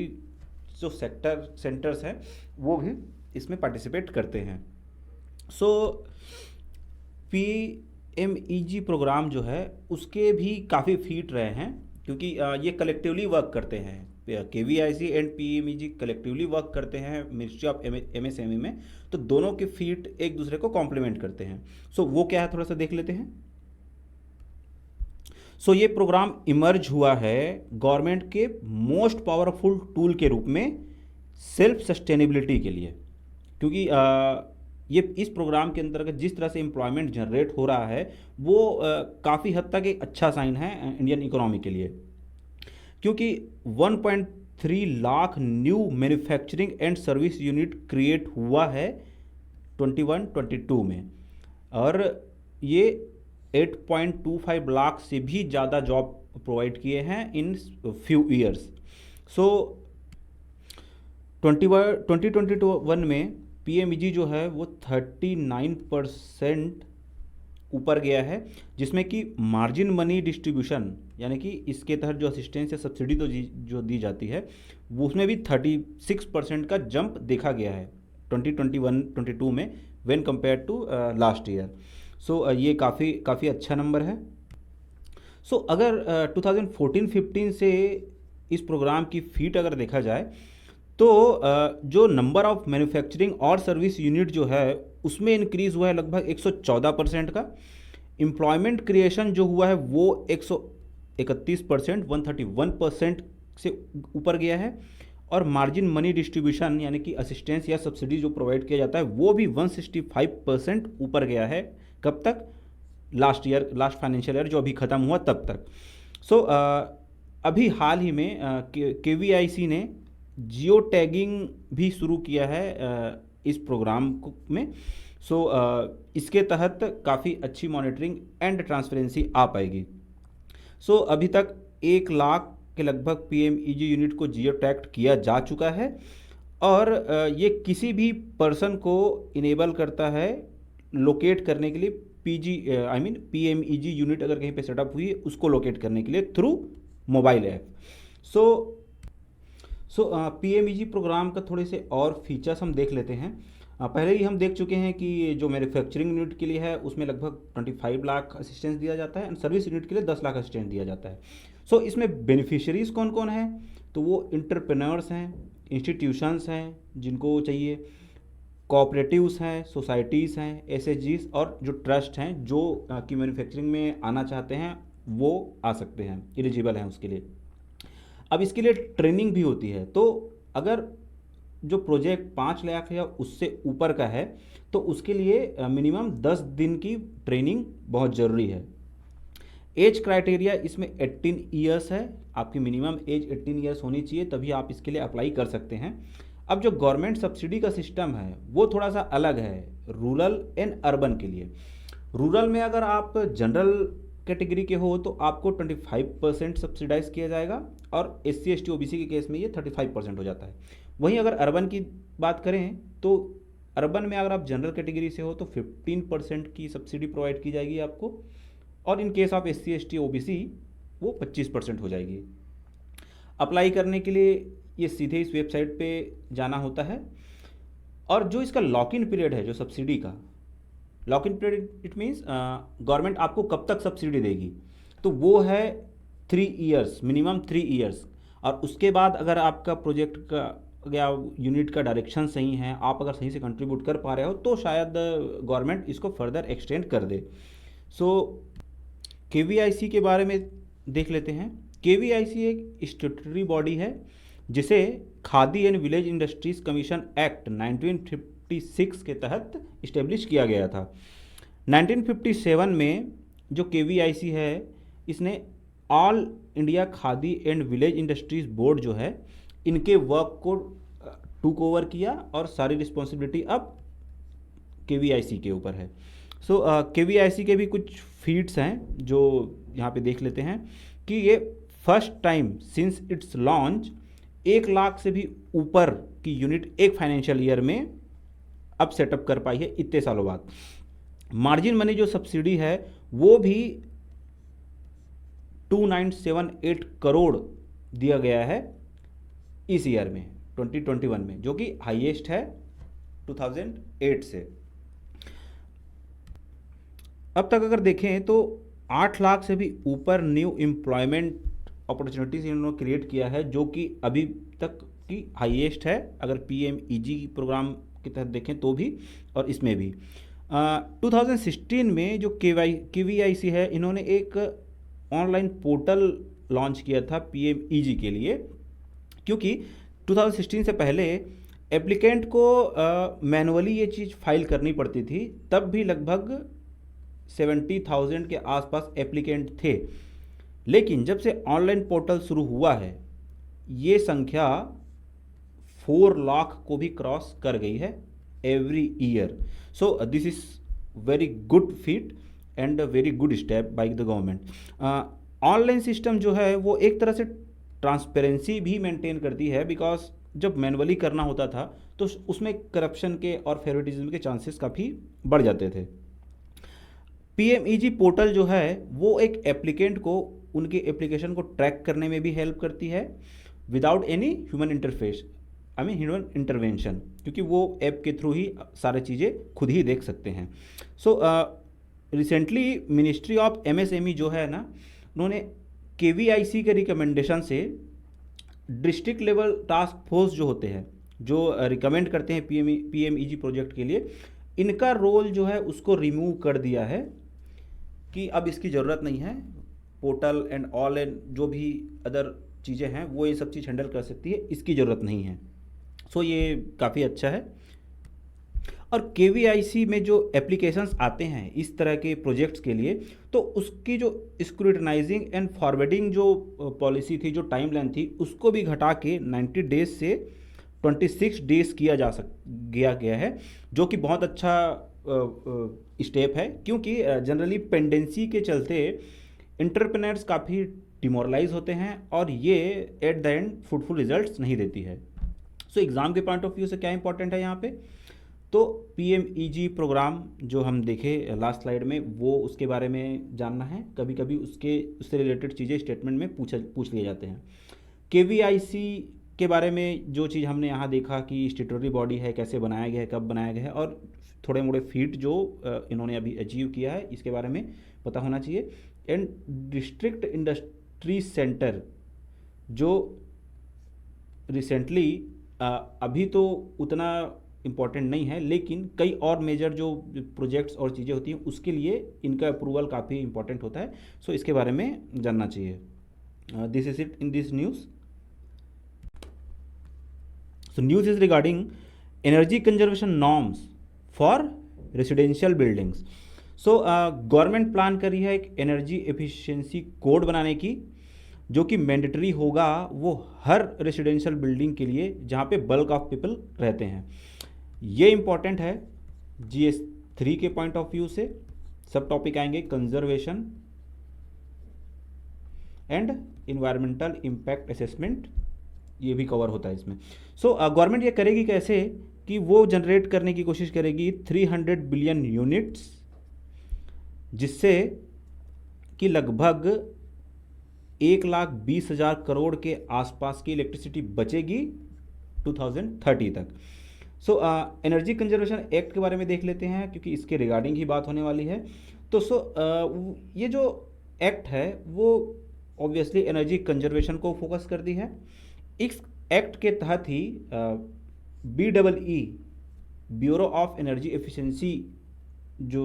जो सेंटर्स हैं वो भी इसमें पार्टिसिपेट करते हैं। PMEG प्रोग्राम जो है उसके भी काफ़ी फीट रहे हैं, क्योंकि ये कलेक्टिवली वर्क करते हैं। KVIC and PMEG collectively work करते हैं मिनिस्ट्री ऑफ MSME में, तो दोनों के फीट एक दूसरे को कॉम्प्लीमेंट करते हैं। वो क्या है थोड़ा सा देख लेते हैं। ये प्रोग्राम इमर्ज हुआ है गवर्नमेंट के मोस्ट पावरफुल टूल के रूप में सेल्फ सस्टेनेबिलिटी के लिए, क्योंकि ये इस प्रोग्राम के अंतर्गत जिस तरह से एम्प्लॉयमेंट जनरेट हो रहा है वो काफ़ी हद तक एक अच्छा साइन है इंडियन इकोनॉमी के लिए, क्योंकि 1.3 lakh new manufacturing and service unit create हुआ है 21-22 में, और ये 8.25 लाख से भी ज़्यादा जॉब प्रोवाइड किए हैं इन फ्यू ईयर्स। 2021 में PMEG जो है वो 39% ऊपर गया है, जिसमें कि मार्जिन मनी डिस्ट्रीब्यूशन, यानी कि इसके तहत जो असिस्टेंस या सब्सिडी जो दी जाती है वो उसमें भी 36% का जंप देखा गया है 2021-22 में when compare to last year. ये काफ़ी अच्छा नंबर है। अगर 2014-15 से इस प्रोग्राम की फीट अगर देखा जाए तो जो नंबर ऑफ मैन्युफैक्चरिंग और सर्विस यूनिट जो है उसमें इंक्रीज़ हुआ है लगभग 114% का। एम्प्लॉयमेंट क्रिएशन जो हुआ है वो 131%, 131% से ऊपर गया है, और मार्जिन मनी डिस्ट्रीब्यूशन यानी कि असिस्टेंस या सब्सिडी जो प्रोवाइड किया जाता है वो भी 165% ऊपर गया है। कब तक? लास्ट फाइनेंशियल ईयर जो अभी ख़त्म हुआ तब तक। अभी हाल ही में KVIC ने जियो टैगिंग भी शुरू किया है इस प्रोग्राम में। इसके तहत काफ़ी अच्छी मॉनिटरिंग एंड ट्रांसपेरेंसी आ पाएगी। अभी तक 1 लाख के लगभग PMEG यूनिट को जियो टैग्ड किया जा चुका है, और ये किसी भी पर्सन को इनेबल करता है लोकेट करने के लिए पीजी आई मीन पीएमईजी यूनिट अगर कहीं पे सेटअप हुई है उसको लोकेट करने के लिए थ्रू मोबाइल ऐप। सो पीएमईजी प्रोग्राम का थोड़े से और फीचर्स हम देख लेते हैं। पहले ही हम देख चुके हैं कि जो मैन्युफैक्चरिंग यूनिट के लिए है उसमें लगभग 25 लाख असिस्टेंस दिया जाता है एंड सर्विस यूनिट के लिए 10 लाख असिस्टेंस दिया जाता है। सो इसमें बेनिफिशियरीज कौन कौन हैं, तो वो इंटरप्रेन्योर्स हैं, इंस्टीट्यूशंस हैं जिनको चाहिए, कोऑपरेटिव्स हैं, सोसाइटीज़ हैं, एसएचजीज और जो ट्रस्ट हैं जो कि मैन्युफैक्चरिंग में आना चाहते हैं वो आ सकते हैं, एलिजिबल हैं उसके लिए। अब इसके लिए ट्रेनिंग भी होती है, तो अगर जो प्रोजेक्ट 5 लाख या उससे ऊपर का है तो उसके लिए मिनिमम 10 दिन की ट्रेनिंग बहुत ज़रूरी है। एज क्राइटेरिया इसमें 18 ईयर्स है, आपकी मिनिमम एज 18 ईयर्स होनी चाहिए तभी आप इसके लिए अप्लाई कर सकते हैं। अब जो गवर्नमेंट सब्सिडी का सिस्टम है वो थोड़ा सा अलग है रूरल एंड अर्बन के लिए। रूरल में अगर आप जनरल कैटेगरी के हो तो आपको 25% सब्सिडाइज किया जाएगा और SC ST OBC के केस में ये 35% हो जाता है। वहीं अगर अर्बन की बात करें तो अर्बन में अगर आप जनरल कैटेगरी से हो तो 15% की सब्सिडी प्रोवाइड की जाएगी आपको, और in case of SC ST OBC वो 25% हो जाएगी। अप्लाई करने के लिए ये सीधे इस वेबसाइट पे जाना होता है, और जो इसका लॉक इन पीरियड है जो सब्सिडी का lock in period it means government आपको कब तक सब्सिडी देगी, तो वो है 3 ईयर्स, मिनिमम 3 ईयर्स। और उसके बाद अगर आपका प्रोजेक्ट का या यूनिट का डायरेक्शन सही है, आप अगर सही से कंट्रीब्यूट कर पा रहे हो तो शायद गवर्नमेंट इसको फर्दर एक्सटेंड कर दे। सो KVIC के बारे में देख लेते हैं। KVIC एक स्टैट्यूटरी बॉडी है जिसे khadi and village industries commission act 1956 के तहत इस्टेब्लिश किया गया था। 1957 में जो KVIC है इसने all India khadi and village industries board जो है इनके वर्क को टूक ओवर किया और सारी रिस्पॉन्सिबिलिटी अब KVIC के ऊपर है। सो KVIC के भी कुछ फीट्स हैं जो यहाँ पे देख लेते हैं कि ये first time since it's launch 1 lakh से भी ऊपर की यूनिट एक फाइनेंशियल ईयर में अब सेटअप कर पाई है इतने सालों बाद। मार्जिन मनी जो सब्सिडी है वो भी 2978 करोड़ दिया गया है इस ईयर में 2021 में, जो कि हाईएस्ट है 2008 से। अब तक अगर देखें तो 8 लाख से भी ऊपर न्यू एम्प्लॉयमेंट अपॉर्चुनिटीज इन्होंने क्रिएट किया है, जो कि अभी तक की हाईएस्ट है अगर PMEG प्रोग्राम के तहत देखें तो भी और इसमें भी। 2016 में जो KVIC है इन्होंने एक ऑनलाइन पोर्टल लॉन्च किया था PMEG के लिए, क्योंकि 2016 से पहले एप्लीकेंट को मैनुअली ये चीज़ फाइल करनी पड़ती थी, तब भी लगभग 70,000 के आसपास एप्लीकेंट थे। लेकिन जब से ऑनलाइन पोर्टल शुरू हुआ है ये संख्या 4 लाख को भी क्रॉस कर गई है every year. So this is very good feet and very good step by the government. Online system जो है वो एक तरह से ट्रांसपेरेंसी भी मेंटेन करती है, बिकॉज जब मैनुअली करना होता था तो उसमें करप्शन के और फेवरेटिज्म के चांसेस काफ़ी बढ़ जाते थे। PMEG पोर्टल जो है वो एक एप्लीकेंट को उनके एप्लीकेशन को ट्रैक करने में भी हेल्प करती है without any human interface, I mean human intervention, क्योंकि वो ऐप के थ्रू ही सारी चीज़ें खुद ही देख सकते हैं। So recently ministry of MSME जो है ना, उन्होंने KVIC के रिकमेंडेशन से डिस्ट्रिक्ट लेवल टास्क फोर्स जो होते हैं जो रिकमेंड करते हैं PMEG प्रोजेक्ट के लिए, इनका रोल जो है उसको रिमूव कर दिया है कि अब इसकी ज़रूरत नहीं है। पोर्टल एंड ऑल एंड जो भी अदर चीज़ें हैं वो ये सब चीज़ हैंडल कर सकती है, इसकी ज़रूरत नहीं है। सो ये काफ़ी अच्छा है। और KVIC में जो एप्लीकेशंस आते हैं इस तरह के प्रोजेक्ट्स के लिए, तो उसकी जो स्क्रूटनाइजिंग एंड फॉरवर्डिंग जो पॉलिसी थी, जो टाइमलाइन थी, उसको भी घटा के 90 डेज से 26 डेज किया गया है, जो कि बहुत अच्छा स्टेप है, क्योंकि जनरली पेंडेंसी के चलते एंटरप्रेन्योर्स काफ़ी डिमोरलाइज होते हैं और ये at the end fruitful results नहीं देती है। सो एग्ज़ाम के पॉइंट ऑफ व्यू से क्या इंपॉर्टेंट है यहाँ पे, तो PMEG प्रोग्राम जो हम देखे लास्ट स्लाइड में, वो उसके बारे में जानना है। कभी कभी उससे रिलेटेड चीज़ें स्टेटमेंट में पूछ लिए जाते हैं। KVIC के बारे में जो चीज़ हमने यहाँ देखा कि स्टेटरी बॉडी है, कैसे बनाया गया है, कब बनाया गया है, और थोड़े मोड़े फीट जो इन्होंने अभी अचीव किया है, इसके बारे में पता होना चाहिए। एंड डिस्ट्रिक्ट इंडस्ट्री सेंटर जो रिसेंटली अभी तो उतना इम्पोर्टेंट नहीं है, लेकिन कई और मेजर जो प्रोजेक्ट्स और चीज़ें होती हैं उसके लिए इनका अप्रूवल काफ़ी इंपॉर्टेंट होता है। सो इसके बारे में जानना चाहिए। This is it in this news. So news is regarding energy conservation norms for residential buildings. So government plan कर रही है एक एनर्जी एफिशिएंसी कोड बनाने की, जो कि मैंडेटरी होगा वो हर रेसिडेंशियल बिल्डिंग के लिए जहाँ पे बल्क ऑफ पीपल रहते हैं। ये इम्पॉर्टेंट है GS3 के पॉइंट ऑफ व्यू से। सब टॉपिक आएंगे conservation and environmental impact assessment, ये भी कवर होता है इसमें। सो गवर्नमेंट ये करेगी कैसे कि वो जनरेट करने की कोशिश करेगी 300 बिलियन यूनिट्स, जिससे कि लगभग 1,20,000 करोड़ के आसपास की इलेक्ट्रिसिटी बचेगी 2030 तक। सो एनर्जी कंजर्वेशन एक्ट के बारे में देख लेते हैं, क्योंकि इसके रिगार्डिंग ही बात होने वाली है। तो ये जो एक्ट है वो ऑब्वियसली एनर्जी कंजर्वेशन को फोकस करती है। इस एक्ट के तहत ही BEE bureau of Energy efficiency जो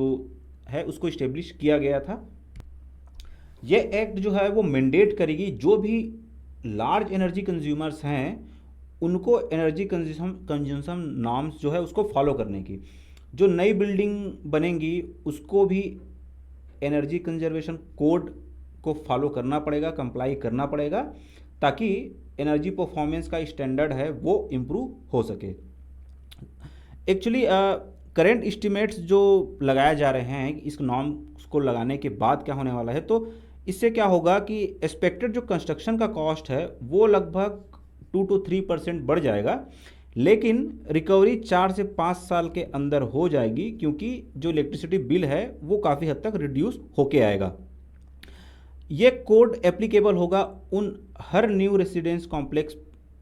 है उसको इस्टेब्लिश किया गया था। ये एक्ट जो है वो मैंडेट करेगी जो भी लार्ज एनर्जी कंज्यूमर्स हैं उनको एनर्जी कंज्यूमशन नॉर्म्स जो है उसको फॉलो करने की। जो नई बिल्डिंग बनेंगी उसको भी एनर्जी कंजर्वेशन कोड को फॉलो करना पड़ेगा, कंप्लाई करना पड़ेगा, ताकि एनर्जी परफॉर्मेंस का स्टैंडर्ड है वो इम्प्रूव हो सके। एक्चुअली करेंट एस्टिमेट्स जो लगाया जा रहे हैं इस नॉर्म्स को लगाने के बाद क्या होने वाला है, तो इससे क्या होगा कि एक्सपेक्टेड जो कंस्ट्रक्शन का कॉस्ट है वो लगभग 2 to 3% बढ़ जाएगा, लेकिन रिकवरी 4 से 5 साल के अंदर हो जाएगी, क्योंकि जो इलेक्ट्रिसिटी बिल है वो काफ़ी हद तक रिड्यूस होके आएगा। ये कोड एप्लीकेबल होगा उन हर न्यू रेसिडेंस कॉम्प्लेक्स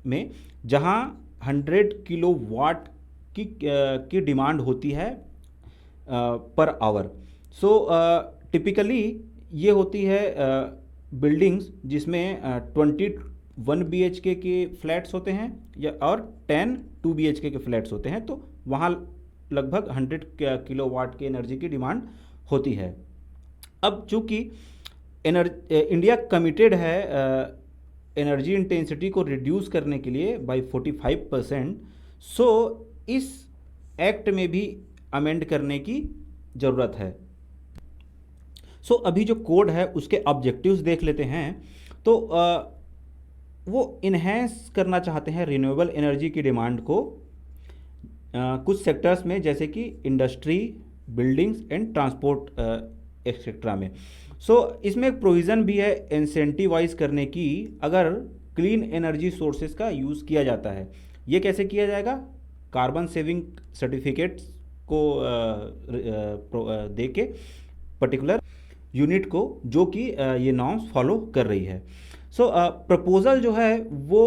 में जहां 100 किलोवाट की डिमांड होती है पर आवर। सो टिपिकली ये होती है बिल्डिंग्स जिसमें 21 BHK के फ्लैट्स होते हैं या और 10 2 BHK के फ्लैट्स होते हैं, तो वहाँ लगभग 100 किलोवाट की एनर्जी की डिमांड होती है। अब चूँकि इंडिया कमिटेड है एनर्जी इंटेंसिटी को रिड्यूस करने के लिए बाय 45%, सो इस एक्ट में भी अमेंड करने की ज़रूरत है। सो अभी जो कोड है उसके ऑब्जेक्टिव्स देख लेते हैं। तो वो इन्हेंस करना चाहते हैं रिन्यूएबल एनर्जी की डिमांड को कुछ सेक्टर्स में, जैसे कि industry, buildings and transport etcetera में। सो इसमें एक प्रोविज़न भी है इंसेंटिवाइज करने की, अगर क्लीन एनर्जी सोर्सेज का यूज़ किया जाता है। ये कैसे किया जाएगा? कार्बन सेविंग सर्टिफिकेट्स को दे के पर्टिकुलर यूनिट को, जो कि ये नॉर्म्स फॉलो कर रही है। सो प्रपोज़ल जो है वो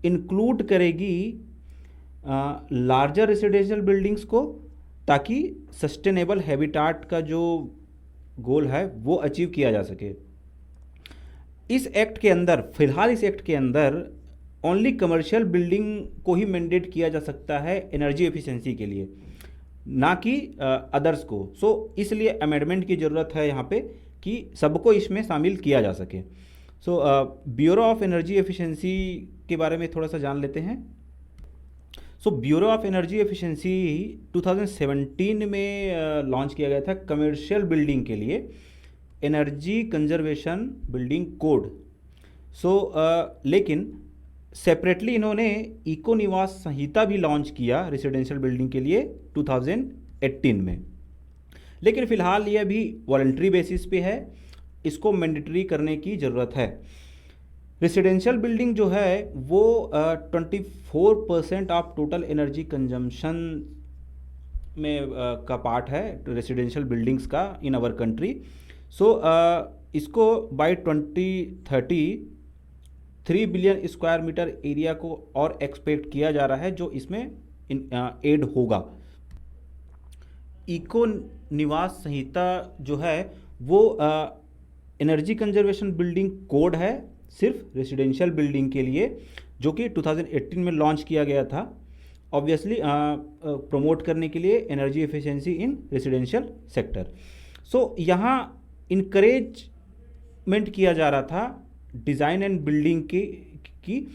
इंक्लूड करेगी लार्जर रेसिडेंशियल बिल्डिंग्स को, ताकि सस्टेनेबल हैबिटाट का जो गोल है वो अचीव किया जा सके। इस एक्ट के अंदर, फिलहाल इस एक्ट के अंदर ओनली कमर्शियल बिल्डिंग को ही मैंडेट किया जा सकता है एनर्जी एफिशिएंसी के लिए, ना कि अदर्स को। सो इसलिए अमेंडमेंट की ज़रूरत है यहाँ पे कि सबको इसमें शामिल किया जा सके। सो ब्यूरो ऑफ एनर्जी एफिशिएंसी के बारे में थोड़ा सा जान लेते हैं। सो ब्यूरो ऑफ एनर्जी एफिशिएंसी 2017 में लॉन्च किया गया था कमर्शियल बिल्डिंग के लिए एनर्जी कंजर्वेशन बिल्डिंग कोड। सो लेकिन सेपरेटली इन्होंने इको निवास संहिता भी लॉन्च किया रेसिडेंशियल बिल्डिंग के लिए 2018 में, लेकिन फ़िलहाल ये अभी वॉलंटरी बेसिस पे है, इसको मैंडेटरी करने की ज़रूरत है। रेसिडेंशियल बिल्डिंग जो है वो 24% ऑफ टोटल एनर्जी कंजम्पशन में का पार्ट है रेसिडेंशियल बिल्डिंग्स का इन आवर कंट्री। सो इसको by 2030 3 billion square metre area को और एक्सपेक्ट किया जा रहा है जो इसमें एड होगा। इको निवास संहिता जो है वो एनर्जी कंजर्वेशन बिल्डिंग कोड है सिर्फ रेसिडेंशियल बिल्डिंग के लिए, जो कि 2018 में लॉन्च किया गया था, ऑब्वियसली प्रमोट करने के लिए energy efficiency in residential sector. So यहाँ इनकरेजमेंट किया जा रहा था डिज़ाइन एंड बिल्डिंग की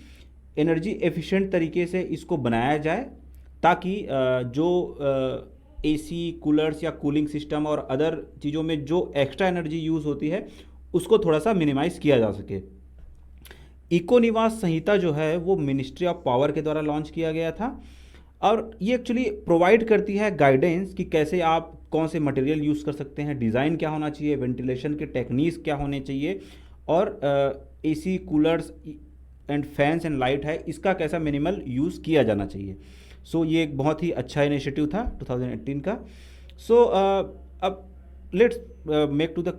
एनर्जी एफिशिएंट तरीके से इसको बनाया जाए, ताकि जो एसी कूलर्स या कूलिंग सिस्टम और अदर चीज़ों में जो एक्स्ट्रा एनर्जी यूज़ होती है उसको थोड़ा सा मिनिमाइज़ किया जा सके। इको निवास संहिता जो है वो मिनिस्ट्री ऑफ पावर के द्वारा लॉन्च किया गया था, और ये एक्चुअली प्रोवाइड करती है गाइडेंस कि कैसे आप कौन से मटेरियल यूज़ कर सकते हैं, डिज़ाइन क्या होना चाहिए, वेंटिलेशन के टेक्निक्स क्या होने चाहिए, और AC coolers and fans and light है इसका कैसा मिनिमल यूज़ किया जाना चाहिए। सो ये एक बहुत ही अच्छा इनिशिएटिव था 2018 का। सो अब let's make to the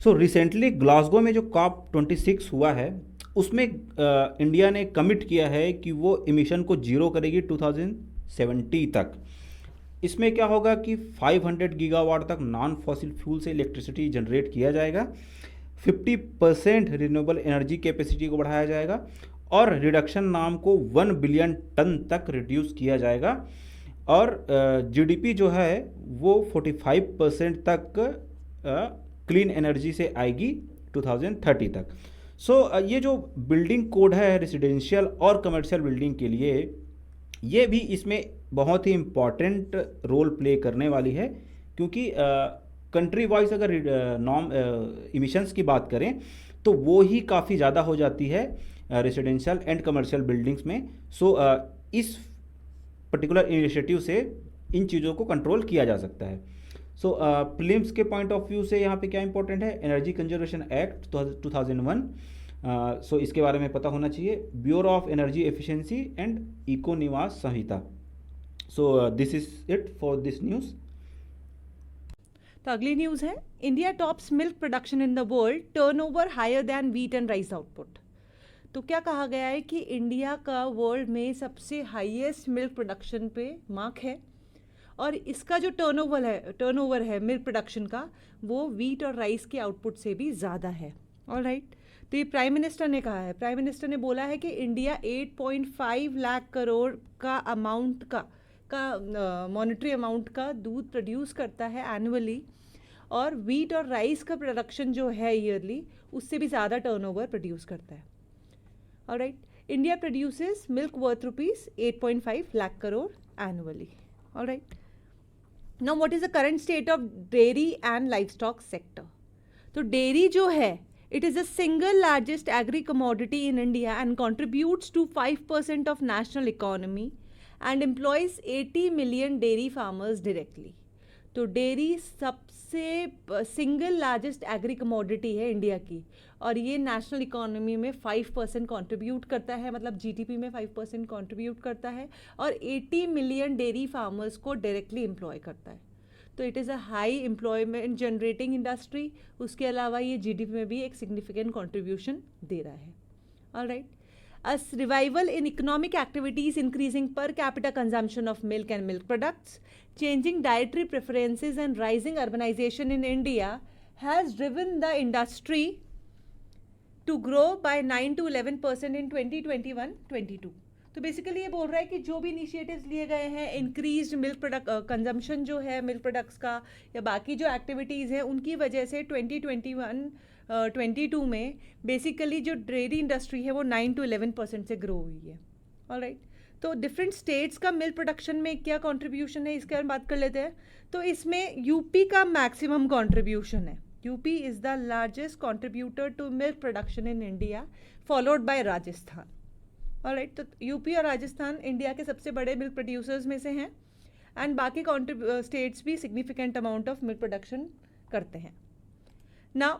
so recently Glasgow में जो COP26 हुआ है उसमें इंडिया ने कमिट किया है कि वो इमिशन को जीरो करेगी 2070 तक। इसमें क्या होगा कि 500 गीगावाट तक नॉन फॉसिल फ्यूल से इलेक्ट्रिसिटी जनरेट किया जाएगा, 50% रिन्यूएबल एनर्जी कैपेसिटी को बढ़ाया जाएगा, और रिडक्शन नाम को 1 बिलियन टन तक रिड्यूस किया जाएगा, और जीडीपी जो है वो 45% तक क्लीन एनर्जी से आएगी 2030 तक। सो ये जो बिल्डिंग कोड है रेसिडेंशियल और कमर्शियल बिल्डिंग के लिए, ये भी इसमें बहुत ही इम्पॉर्टेंट रोल प्ले करने वाली है, क्योंकि कंट्री वाइज अगर नॉर्म इमिशंस की बात करें तो वो ही काफ़ी ज़्यादा हो जाती है रेसिडेंशियल एंड कमर्शियल बिल्डिंग्स में। सो इस पर्टिकुलर इनिशिएटिव से इन चीज़ों को कंट्रोल किया जा सकता है। सो प्रीलिम्स के पॉइंट ऑफ व्यू से यहाँ पे क्या इंपॉर्टेंट है, एनर्जी कंजर्वेशन एक्ट 2001, सो इसके बारे में पता होना चाहिए, Bureau of Energy Efficiency and Eco Niwas Samhita. So this is it for this news. तो अगली न्यूज़ है, India tops milk production in the world, turnover higher than wheat and rice output. तो क्या कहा गया है कि इंडिया का वर्ल्ड में सबसे हाईएस्ट मिल्क प्रोडक्शन पे मार्क है, और इसका जो टर्नओवर है मिल्क प्रोडक्शन का, वो व्हीट और राइस के आउटपुट से भी ज़्यादा है। ऑलराइट, तो ये प्राइम मिनिस्टर ने कहा है। प्राइम मिनिस्टर ने बोला है कि इंडिया 8.5 लाख करोड़ का अमाउंट का मॉनेटरी अमाउंट का दूध प्रोड्यूस करता है एनुअली, और व्हीट और राइस का प्रोडक्शन जो है ईयरली उससे भी ज़्यादा टर्नओवर प्रोड्यूस करता है। Alright, India produces milk worth rupees 8.5 lakh crore annually. Alright, now what is the current state of dairy and livestock sector. तो डेयरी जो है, it is the single largest agri commodity in India and contributes to 5% of national economy and employs 80 million dairy farmers directly. तो dairy सबसे single largest agree commodity है India की, और ये national economy में 5% कंट्रीब्यूट करता है, मतलब जीडीपी में 5% कंट्रीब्यूट करता है, और 80 मिलियन डेयरी फार्मर्स को डायरेक्टली एम्प्लॉय करता है। तो it is a high employment generating industry. उसके अलावा ये जीडीपी में भी एक सिग्निफिकेंट कंट्रीब्यूशन दे रहा है। Alright, a revival in economic activities, increasing per capita consumption of milk and milk products, changing dietary preferences and rising urbanization in India has driven the industry to grow by 9 to 11% in 2021-22. तो basically ये बोल रहा है कि जो भी initiatives लिए गए हैं, इंक्रीज्ड मिल्क प्रोडक्ट कंजम्पशन जो है मिल्क प्रोडक्ट्स का, या बाकी जो एक्टिविटीज़ हैं, उनकी वजह से 2021-22 में बेसिकली जो डेयरी इंडस्ट्री है वो 9 to 11% से ग्रो हुई है। ऑलराइट, तो डिफरेंट स्टेट्स का मिल्क प्रोडक्शन में क्या कंट्रीब्यूशन है इसके बारे में बात कर लेते हैं। तो इसमें यूपी का मैक्सिमम कंट्रीब्यूशन है। UP is the largest contributor to milk production in India, followed by Rajasthan. Alright, तो यूपी और राजस्थान इंडिया के सबसे बड़े मिल्क प्रोड्यूसर्स में से हैं, एंड बाकी स्टेट्स भी significant amount of milk production करते हैं। नाउ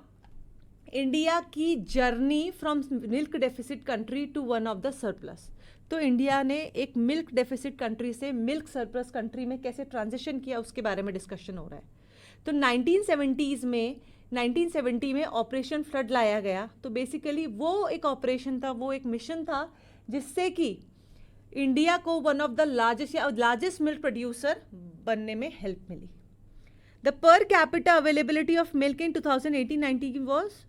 इंडिया की journey from milk deficit country to one of the surplus. तो इंडिया ने एक मिल्क डेफिसिट कंट्री से मिल्क सरप्लस कंट्री में कैसे ट्रांजिशन किया उसके बारे में डिस्कशन हो रहा है। तो 1970 में ऑपरेशन फ्लड लाया गया। तो बेसिकली वो एक ऑपरेशन था, वो एक मिशन था जिससे कि इंडिया को one of the largest milk producer बनने में हेल्प मिली। The per capita availability of milk in 2018-19 was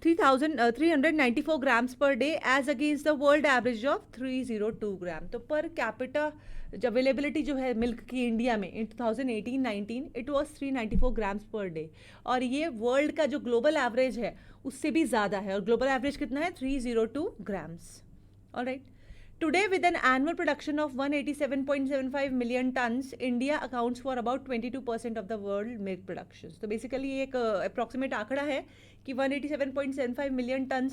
3,394 grams per day as against the world average of 302 gram। तो per capita availability जो है मिल्क की इंडिया में in 2018-19 it was 394 grams per day, और ये वर्ल्ड का जो ग्लोबल एवरेज है उससे भी ज़्यादा है, और ग्लोबल एवरेज कितना है 302 grams। Alright, Today, with an annual production of 187.75 million tons, India accounts for about 22% of the world milk production. तो बेसिकली ये एक अप्रॉक्सीमेट आंकड़ा है कि 187.75 मिलियन टन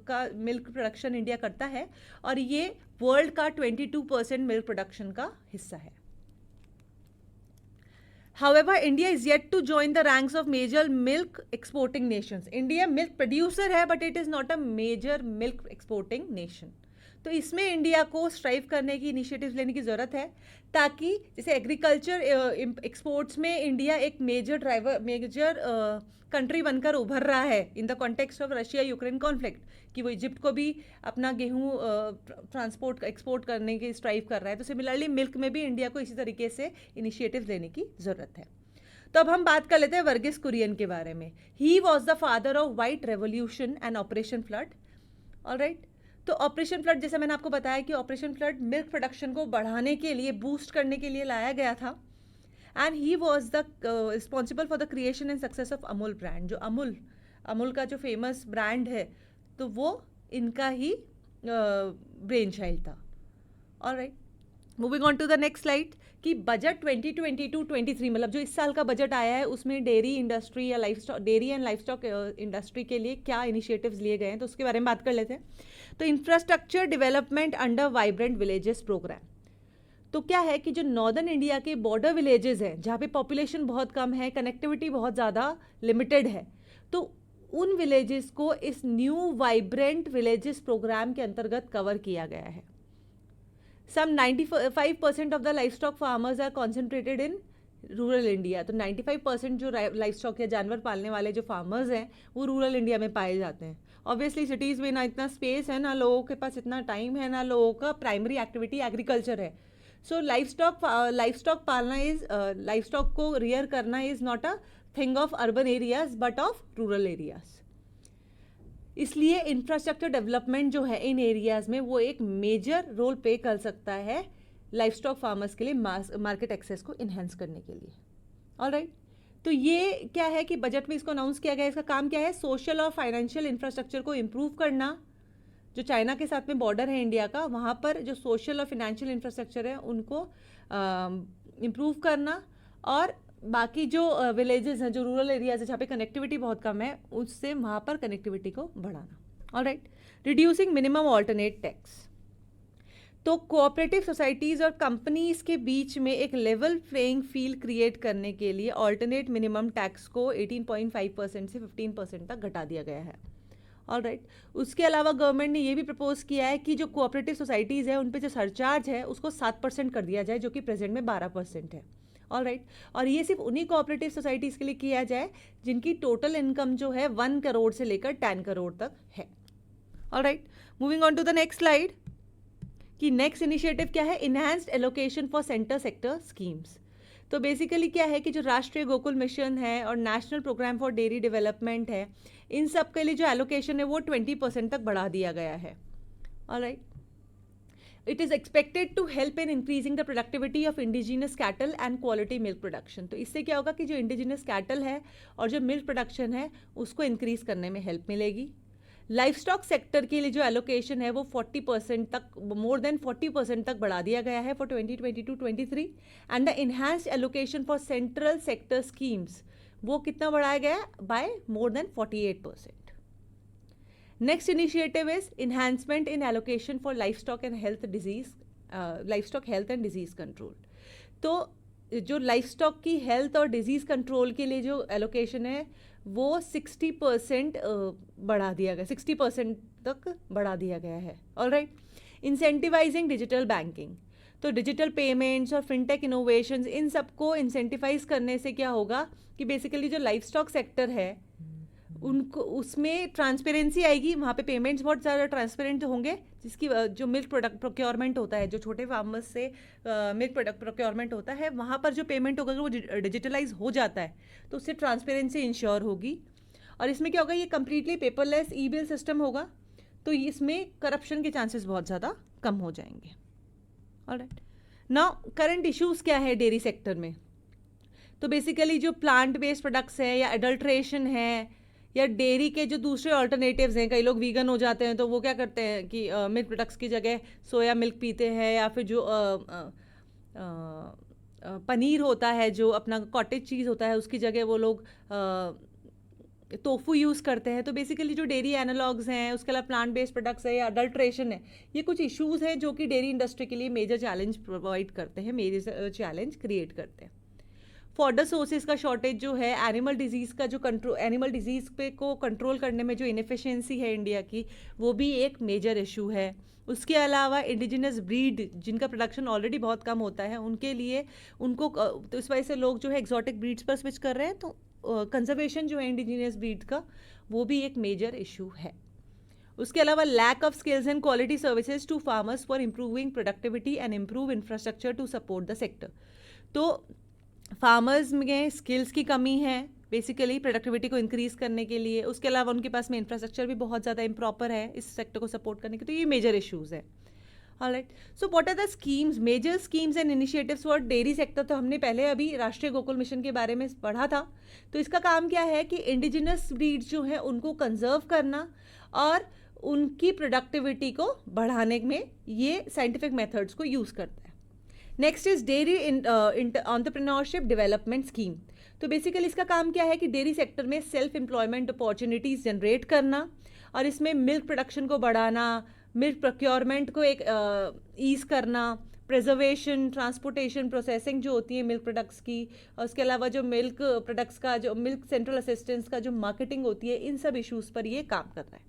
का मिल्क प्रोडक्शन इंडिया करता है, और ये वर्ल्ड का 22% मिल्क प्रोडक्शन का हिस्सा है। However, India is yet to join the ranks of major milk exporting nations. India milk producer है, but it is not a major milk exporting nation. तो इसमें इंडिया को स्ट्राइव करने की इनिशिएटिव्स लेने की ज़रूरत है, ताकि जैसे एग्रीकल्चर एक्सपोर्ट्स में इंडिया एक मेजर कंट्री बनकर उभर रहा है in the context of Russia Ukraine conflict, कि वो इजिप्ट को भी अपना गेहूँ एक्सपोर्ट करने की स्ट्राइव कर रहा है। तो सिमिलरली मिल्क में भी इंडिया को इसी तरीके से इनिशिएटिव्स लेने की ज़रूरत है। तो अब हम बात कर लेते हैं वर्गीस कुरियन के बारे में। He was the father of white revolution and operation flood. Alright, तो ऑपरेशन फ्लड, जैसे मैंने आपको बताया कि ऑपरेशन फ्लड मिल्क प्रोडक्शन को बढ़ाने के लिए, बूस्ट करने के लिए लाया गया था, and he was the responsible for the creation and success of Amul brand. जो अमूल का जो फेमस ब्रांड है, तो वो इनका ही ब्रेन चाइल्ड था। Alright, moving on to the next slide, कि बजट 2022-23 मतलब जो इस साल का बजट आया है उसमें डेयरी इंडस्ट्री या डेयरी एंड लाइफस्टॉक इंडस्ट्री के लिए क्या इनिशिएटिव्स लिए गए हैं, तो उसके बारे में बात कर लेते हैं। तो infrastructure development under vibrant villages programme. तो क्या है कि जो नॉर्दर्न इंडिया के बॉर्डर विलेजेस हैं जहाँ पे पॉपुलेशन बहुत कम है, कनेक्टिविटी बहुत ज़्यादा लिमिटेड है, तो उन विलेजेस को इस न्यू वाइब्रेंट विलेजेस प्रोग्राम के अंतर्गत कवर किया गया है। Some 95% of the livestock farmers are concentrated in rural India. तो 95% जो लाइवस्टॉक या जानवर पालने वाले जो फार्मर्स हैं वो रूरल इंडिया में पाए जाते हैं। ऑब्वियसली सिटीज़ में ना इतना स्पेस है, ना लोगों के पास इतना टाइम है, ना लोगों का प्राइमरी एक्टिविटी एग्रीकल्चर है। सो लाइवस्टॉक पालना लाइवस्टॉक को रियर करना is not a thing of urban areas but of rural areas. इसलिए इंफ्रास्ट्रक्चर डेवलपमेंट जो है इन एरियाज़ में वो एक मेजर रोल प्ले कर सकता है लाइवस्टॉक फार्मर्स के लिए मार्केट एक्सेस को इन्हेंस करने के लिए। ऑलराइट, तो ये क्या है कि बजट में इसको अनाउंस किया गया। इसका काम क्या है? सोशल और फाइनेंशियल इंफ्रास्ट्रक्चर को इम्प्रूव करना। जो चाइना के साथ में बॉर्डर है इंडिया का, वहाँ पर जो सोशल और फाइनेंशियल इंफ्रास्ट्रक्चर है उनको इम्प्रूव करना, और बाकी जो विलेजेस हैं, जो रूरल एरियाज है जहाँ पे कनेक्टिविटी बहुत कम है, उससे वहाँ पर कनेक्टिविटी को बढ़ाना। Alright, reducing minimum alternate tax. तो कोऑपरेटिव सोसाइटीज़ और कंपनीज के बीच में एक लेवल प्लेइंग फील्ड क्रिएट करने के लिए ऑल्टरनेट मिनिमम टैक्स को 18.5% से 15% तक घटा दिया गया है। ऑलराइट, उसके अलावा गवर्नमेंट ने ये भी प्रपोज किया है कि जो कोऑपरेटिव सोसाइटीज़ है उन पे जो सरचार्ज है उसको 7% कर दिया जाए, जो कि प्रेजेंट में 12% है। ऑलराइट, और ये सिर्फ उन्हीं कोऑपरेटिव सोसाइटीज़ के लिए किया जाए जिनकी टोटल इनकम जो है 1 करोड़ से लेकर 10 करोड़ तक है। Alright, moving on to the next slide, कि नेक्स्ट इनिशिएटिव क्या है? Enhanced allocation for centre sector schemes. तो बेसिकली क्या है कि जो राष्ट्रीय गोकुल मिशन है और national programme for dairy development है, इन सब के लिए जो एलोकेशन है वो 20% तक बढ़ा दिया गया है। Alright, it is expected to help in increasing the productivity of indigenous cattle and quality milk production. तो इससे क्या होगा कि जो इंडिजिनस कैटल है और जो मिल्क प्रोडक्शन है उसको इंक्रीज करने में हेल्प मिलेगी। लाइवस्टॉक सेक्टर के लिए जो एलोकेशन है वो 40% तक, मोर देन 40% तक बढ़ा दिया गया है for 2022-23, and the enhanced allocation for central sector schemes वो कितना बढ़ाया गया है? By more than 48%। Next initiative is enhancement in allocation for livestock and health disease control. तो जो लाइफ स्टॉक की हेल्थ और डिजीज़ कंट्रोल के लिए जो एलोकेशन है वो 60% बढ़ा दिया गया, 60% तक बढ़ा दिया गया है। ऑलराइट, इंसेंटिवाइजिंग डिजिटल बैंकिंग, तो डिजिटल पेमेंट्स और फिनटेक इनोवेशंस, इन सबको इंसेंटिवाइज करने से क्या होगा कि बेसिकली जो लाइफ स्टॉक सेक्टर है उनको उसमें ट्रांसपेरेंसी आएगी, वहाँ पे पेमेंट्स बहुत ज़्यादा ट्रांसपेरेंट होंगे, जिसकी जो मिल्क प्रोडक्ट प्रोक्योरमेंट होता है, जो छोटे फार्मर्स से मिल्क प्रोडक्ट प्रोक्योरमेंट होता है, वहाँ पर जो पेमेंट होगा अगर वो डिजिटलाइज हो जाता है तो उससे ट्रांसपेरेंसी इंश्योर होगी। और इसमें क्या होगा, ये कम्प्लीटली पेपरलेस ई बिल सिस्टम होगा, तो इसमें करप्शन के चांसेस बहुत ज़्यादा कम हो जाएंगे। ऑलराइट, नाउ करंट इश्यूज़ क्या है डेयरी सेक्टर में? तो बेसिकली जो प्लांट बेस्ड प्रोडक्ट्स हैं या एडल्ट्रेशन है या डेयरी के जो दूसरे ऑल्टरनेटिव्स हैं, कई लोग वीगन हो जाते हैं तो वो क्या करते हैं कि मिल्क प्रोडक्ट्स की जगह सोया मिल्क पीते हैं, या फिर जो पनीर होता है, जो अपना कॉटेज चीज़ होता है, उसकी जगह वो लोग टोफू यूज़ करते हैं। तो बेसिकली जो डेयरी एनालॉग्स हैं, उसके अलावा प्लांट बेस्ड प्रोडक्ट्स है या अडल्ट्रेशन है, ये कुछ इश्यूज़ हैं जो कि डेयरी इंडस्ट्री के लिए मेजर चैलेंज प्रोवाइड करते हैं, मेजर चैलेंज क्रिएट करते हैं। फॉडर सोर्सेज का शॉर्टेज जो है, एनिमल डिजीज़ का जो कंट्रोल, एनिमल डिजीज़ पे को कंट्रोल करने में जो इनएफिशिएंसी है इंडिया की, वो भी एक मेजर इशू है। उसके अलावा इंडिजिनस ब्रीड जिनका प्रोडक्शन ऑलरेडी बहुत कम होता है, उनके लिए उनको तो इस वजह से लोग जो है एक्जॉटिक ब्रीड्स पर स्विच कर रहे हैं, तो कंजर्वेशन जो है इंडिजिनियस ब्रीड का, वो भी एक मेजर इशू है। उसके अलावा lack of skills and quality services to farmers for improving productivity and improve infrastructure to support the sector. तो फार्मर्स में स्किल्स की कमी है बेसिकली प्रोडक्टिविटी को इंक्रीज करने के लिए, उसके अलावा उनके पास में इंफ्रास्ट्रक्चर भी बहुत ज़्यादा इम्प्रॉपर है इस सेक्टर को सपोर्ट करने के, तो ये मेजर इश्यूज़ है। Alright, so what are the schemes, major schemes and initiatives for dairy sector? तो हमने पहले अभी राष्ट्रीय गोकुल मिशन के बारे में पढ़ा था। तो इसका काम क्या है कि इंडिजिनस ब्रीड्स जो है उनको कंजर्व करना और उनकी प्रोडक्टिविटी को बढ़ाने में ये साइंटिफिक मेथड्स को यूज़ करता है। Next is dairy entrepreneurship development scheme. तो बेसिकली इसका काम क्या है कि डेयरी सेक्टर में सेल्फ एम्प्लॉयमेंट अपॉर्चुनिटीज़ जनरेट करना और इसमें मिल्क प्रोडक्शन को बढ़ाना, मिल्क प्रोक्योरमेंट को एक ईज़ करना, प्रिजर्वेशन, ट्रांसपोर्टेशन, प्रोसेसिंग जो होती है मिल्क प्रोडक्ट्स की, और उसके अलावा जो मिल्क प्रोडक्ट्स का जो मिल्क सेंट्रल असिस्टेंस का जो मार्केटिंग होती है, इन सब इश्यूज़ पर ये काम कर रहा है।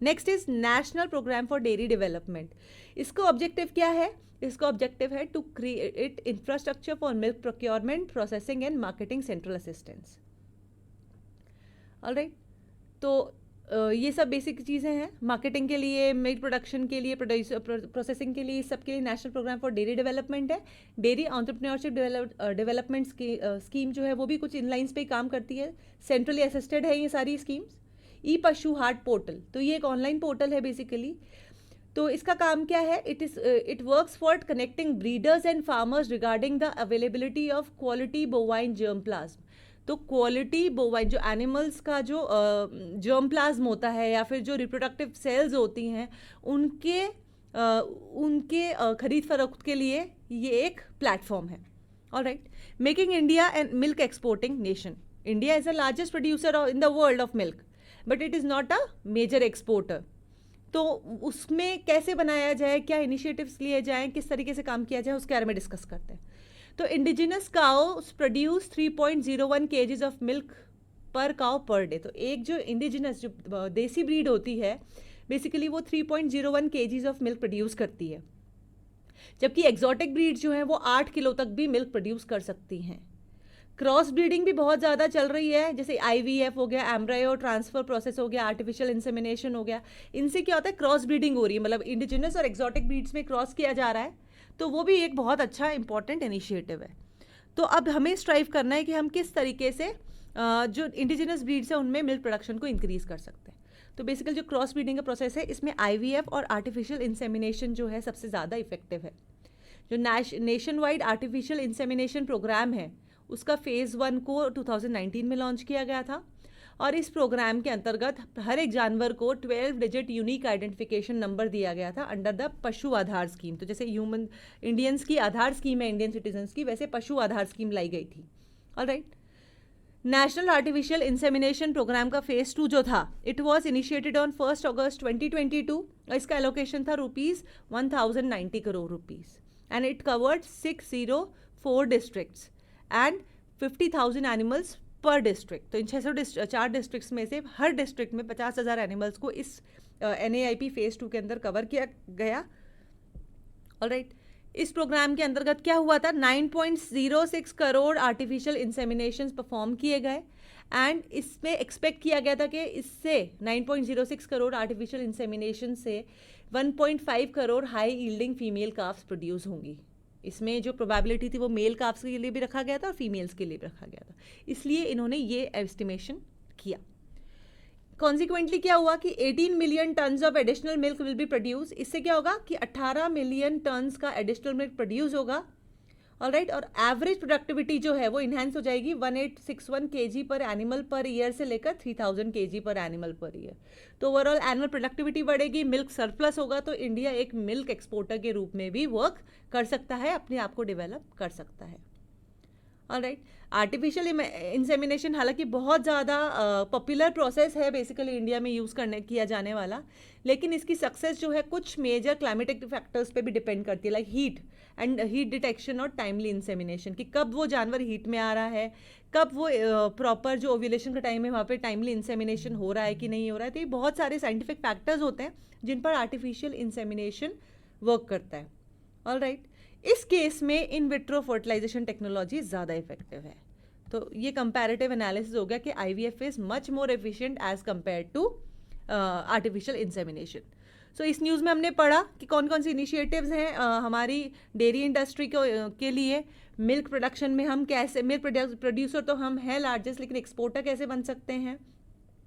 Next is national programme for dairy development. इसका ऑब्जेक्टिव क्या है? इसका ऑब्जेक्टिव है to create infrastructure for milk procurement, processing and marketing central assistance. Alright, तो ये सब बेसिक चीज़ें हैं मार्केटिंग के लिए, मिल्क प्रोडक्शन के लिए, प्रोसेसिंग के लिए, सब के लिए national programme for dairy development है। डेयरी एंटरप्रेन्योरशिप डेवलपमेंट स्कीम जो है वो भी कुछ इन लाइन्स पे ही काम करती है, सेंट्रली असिस्टेड है ये सारी स्कीम्स। ई पशु हाट पोर्टल, तो ये एक ऑनलाइन पोर्टल है बेसिकली। तो इसका काम क्या है? It works for connecting breeders and farmers regarding the availability of quality bovine germ plasm. तो क्वालिटी बोवाइन जो एनिमल्स का जो जर्म प्लाज्म होता है या फिर जो रिप्रोडक्टिव सेल्स होती हैं उनके खरीद फरोख्त के लिए ये एक प्लेटफॉर्म है। Alright, making India and milk exporting nation. India is the largest producer in the world of milk, but it is not a major exporter. तो उसमें कैसे बनाया जाए, क्या इनिशिएटिव्स लिए जाएं, किस तरीके से काम किया जाए, उसके बारे में डिस्कस करते हैं। तो indigenous cows produce 3.01 kgs of milk पर काउ पर डे। तो एक जो इंडिजिनस जो देसी ब्रीड होती है बेसिकली वो 3.01 kgs ऑफ मिल्क प्रोड्यूस करती है, जबकि एक्जॉटिक ब्रीड जो है वो 8 किलो तक भी मिल्क प्रोड्यूस कर सकती हैं। क्रॉस ब्रीडिंग भी बहुत ज़्यादा चल रही है, जैसे IVF हो गया, एम्ब्रायो ट्रांसफर प्रोसेस हो गया, आर्टिफिशियल इंसेमिनेशन हो गया। इनसे क्या होता है? क्रॉस ब्रीडिंग हो रही है, मतलब इंडिजिनस और एक्जॉटिक ब्रीड्स में क्रॉस किया जा रहा है, तो वो भी एक बहुत अच्छा इंपॉर्टेंट इनिशिएटिव है। तो अब हमें स्ट्राइव करना है कि हम किस तरीके से जो इंडिजिनस ब्रीड्स है उनमें मिल्क प्रोडक्शन को इंक्रीज़ कर सकते हैं। तो बेसिकली जो क्रॉस ब्रीडिंग का प्रोसेस है इसमें IVF और आर्टिफिशियल इंसेमिनेशन जो है सबसे ज़्यादा इफेक्टिव है। जो nation wide artificial insemination programme है उसका फेज़ 1 को 2019 में लॉन्च किया गया था, और इस प्रोग्राम के अंतर्गत हर एक जानवर को 12 डिजिट यूनिक आइडेंटिफिकेशन नंबर दिया गया था अंडर द पशु आधार स्कीम। तो जैसे ह्यूमन इंडियंस की आधार स्कीम है इंडियन सिटीजन्स की, वैसे पशु आधार स्कीम लाई गई थी। Alright, national artificial insemination programme का फेज़ 2 जो था, it was initiated on 1 August 2022। इसका एलोकेशन था ₹1090 crore and it covered 604 districts. And 50,000 animals per district. तो इन 604 डिस्ट्रिक्ट्स में से हर डिस्ट्रिक्ट में 50,000 एनिमल्स को इस NAIP फेज़ 2 के अंदर कवर किया गया। ऑलराइट, इस प्रोग्राम के अंतर्गत क्या हुआ था, 9.06 करोड़ आर्टिफिशियल इंसेमिनेशंस परफॉर्म किए गए एंड इसमें एक्सपेक्ट किया गया था कि इससे 9.06 करोड़ आर्टिफिशियल इंसेमिनेशन से 1.5 crore high yielding female carbs produce होंगी। इसमें जो प्रोबेबिलिटी थी वो मेल काफ्स के लिए भी रखा गया था और फीमेल्स के लिए भी रखा गया था, इसलिए इन्होंने ये एस्टिमेशन किया। कॉन्सिक्वेंटली क्या हुआ कि 18 million tons of additional milk will be produce. इससे क्या होगा कि 18 मिलियन टन्स का एडिशनल मिल्क प्रोड्यूस होगा। ऑलराइट, और एवरेज प्रोडक्टिविटी जो है वो इन्हेंस हो जाएगी 1861 kg पर एनिमल पर ईयर से लेकर 3000 kg पर एनिमल पर ईयर। तो ओवरऑल एनुअल प्रोडक्टिविटी बढ़ेगी, मिल्क सरप्लस होगा, तो इंडिया एक मिल्क एक्सपोर्टर के रूप में भी वर्क कर सकता है, अपने आप को डेवलप कर सकता है। ऑलराइट, आर्टिफिशियल इंसेमिनेशन हालांकि बहुत ज़्यादा पॉपुलर प्रोसेस है बेसिकली इंडिया में यूज़ किया जाने वाला, लेकिन इसकी सक्सेस जो है कुछ मेजर क्लाइमेटिक फैक्टर्स पे भी डिपेंड करती है, लाइक हीट डिटेक्शन और टाइमली इंसेमिनेशन, कि कब वो जानवर हीट में आ रहा है, कब वो प्रॉपर जो ओव्यूलेशन का टाइम है वहाँ पे टाइमली इंसेमिनेशन हो रहा है कि नहीं हो रहा है। तो ये बहुत सारे साइंटिफिक फैक्टर्स होते हैं जिन पर आर्टिफिशियल इंसेमिनेशन वर्क करता है। ऑलराइट, इस केस में इन विट्रो फर्टिलाइजेशन टेक्नोलॉजी ज़्यादा इफेक्टिव है। तो ये कंपैरेटिव एनालिसिस हो गया कि IVF is much more efficient as compared to artificial insemination. So इस न्यूज़ में हमने पढ़ा कि कौन कौन सी इनिशिएटिव्स हैं हमारी डेयरी इंडस्ट्री के लिए। मिल्क प्रोडक्शन में हम कैसे, मिल्क प्रोड्यूसर तो हम हैं लार्जेस्ट, लेकिन एक्सपोर्टर कैसे बन सकते हैं।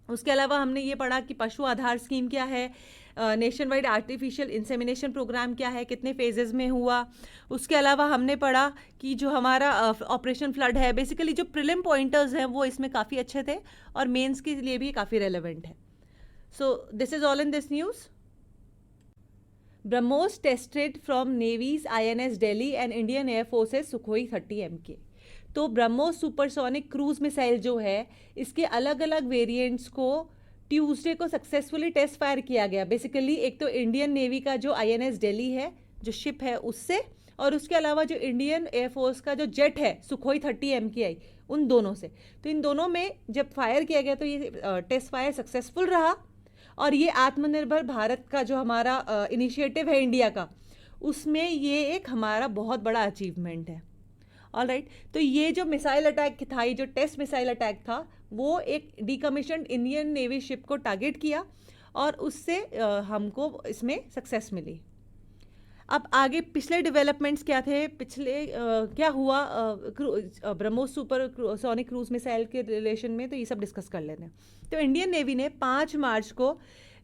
उसके अलावा हमने ये पढ़ा कि पशु आधार स्कीम क्या है, nation wide artificial insemination programme क्या है, कितने फेजेस में हुआ। उसके अलावा हमने पढ़ा कि जो हमारा ऑपरेशन फ्लड है, बेसिकली जो प्रिलिम पॉइंटर्स हैं वो इसमें काफ़ी अच्छे थे और मेंस के लिए भी काफ़ी रेलेवेंट है। So this is all in this news. BrahMos tested from navy's INS Delhi and Indian air force's Sukhoi 30 MK। तो ब्रह्मोस सुपरसोनिक क्रूज मिसाइल जो है इसके अलग अलग वेरिएंट्स को ट्यूसडे को सक्सेसफुली टेस्ट फायर किया गया। बेसिकली एक तो इंडियन नेवी का जो INS दिल्ली है जो शिप है उससे, और उसके अलावा जो इंडियन एयरफोर्स का जो जेट है सुखोई 30 MKI, उन दोनों से। तो इन दोनों में जब फायर किया गया तो ये टेस्ट फायर सक्सेसफुल रहा और ये आत्मनिर्भर भारत का जो हमारा इनिशिएटिव है इंडिया का, उसमें ये एक हमारा बहुत बड़ा अचीवमेंट है। ऑलराइट, तो ये जो मिसाइल अटैक था, ये जो टेस्ट मिसाइल अटैक था, वो एक डिकमीशन्ड इंडियन नेवी शिप को टारगेट किया और उससे हमको इसमें सक्सेस मिली। अब आगे पिछले डेवलपमेंट्स क्या थे, क्या हुआ BrahMos super sonic cruise missile के रिलेशन में, तो ये सब डिस्कस कर लेते हैं। तो इंडियन नेवी ने 5 मार्च को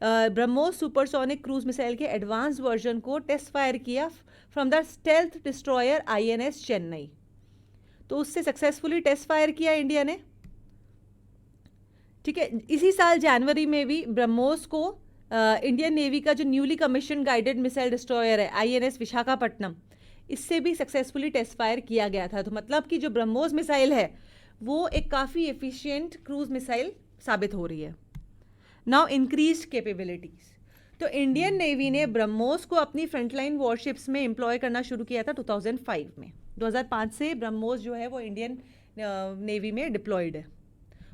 ब्रह्मोस सुपरसोनिक क्रूज मिसाइल के एडवांस वर्जन को टेस्ट फायर किया from the stealth destroyer INS Chennai. तो उससे सक्सेसफुली टेस्ट फायर किया इंडिया ने। ठीक है, इसी साल जनवरी में भी ब्रह्मोस को इंडियन नेवी का जो newly commission guided missile destroyer है INS विशाखापट्टनम, इससे भी सक्सेसफुली टेस्ट फायर किया गया था। तो मतलब कि जो ब्रह्मोस मिसाइल है वो एक काफ़ी एफिशिएंट क्रूज मिसाइल साबित हो रही है। Now increased capabilities. तो इंडियन नेवी ने ब्रह्मोस को अपनी फ्रंटलाइन वॉरशिप्स में एम्प्लॉय करना शुरू किया था 2005 में। 2005 से ब्रह्मोस जो है वो इंडियन नेवी में डिप्लॉयड है।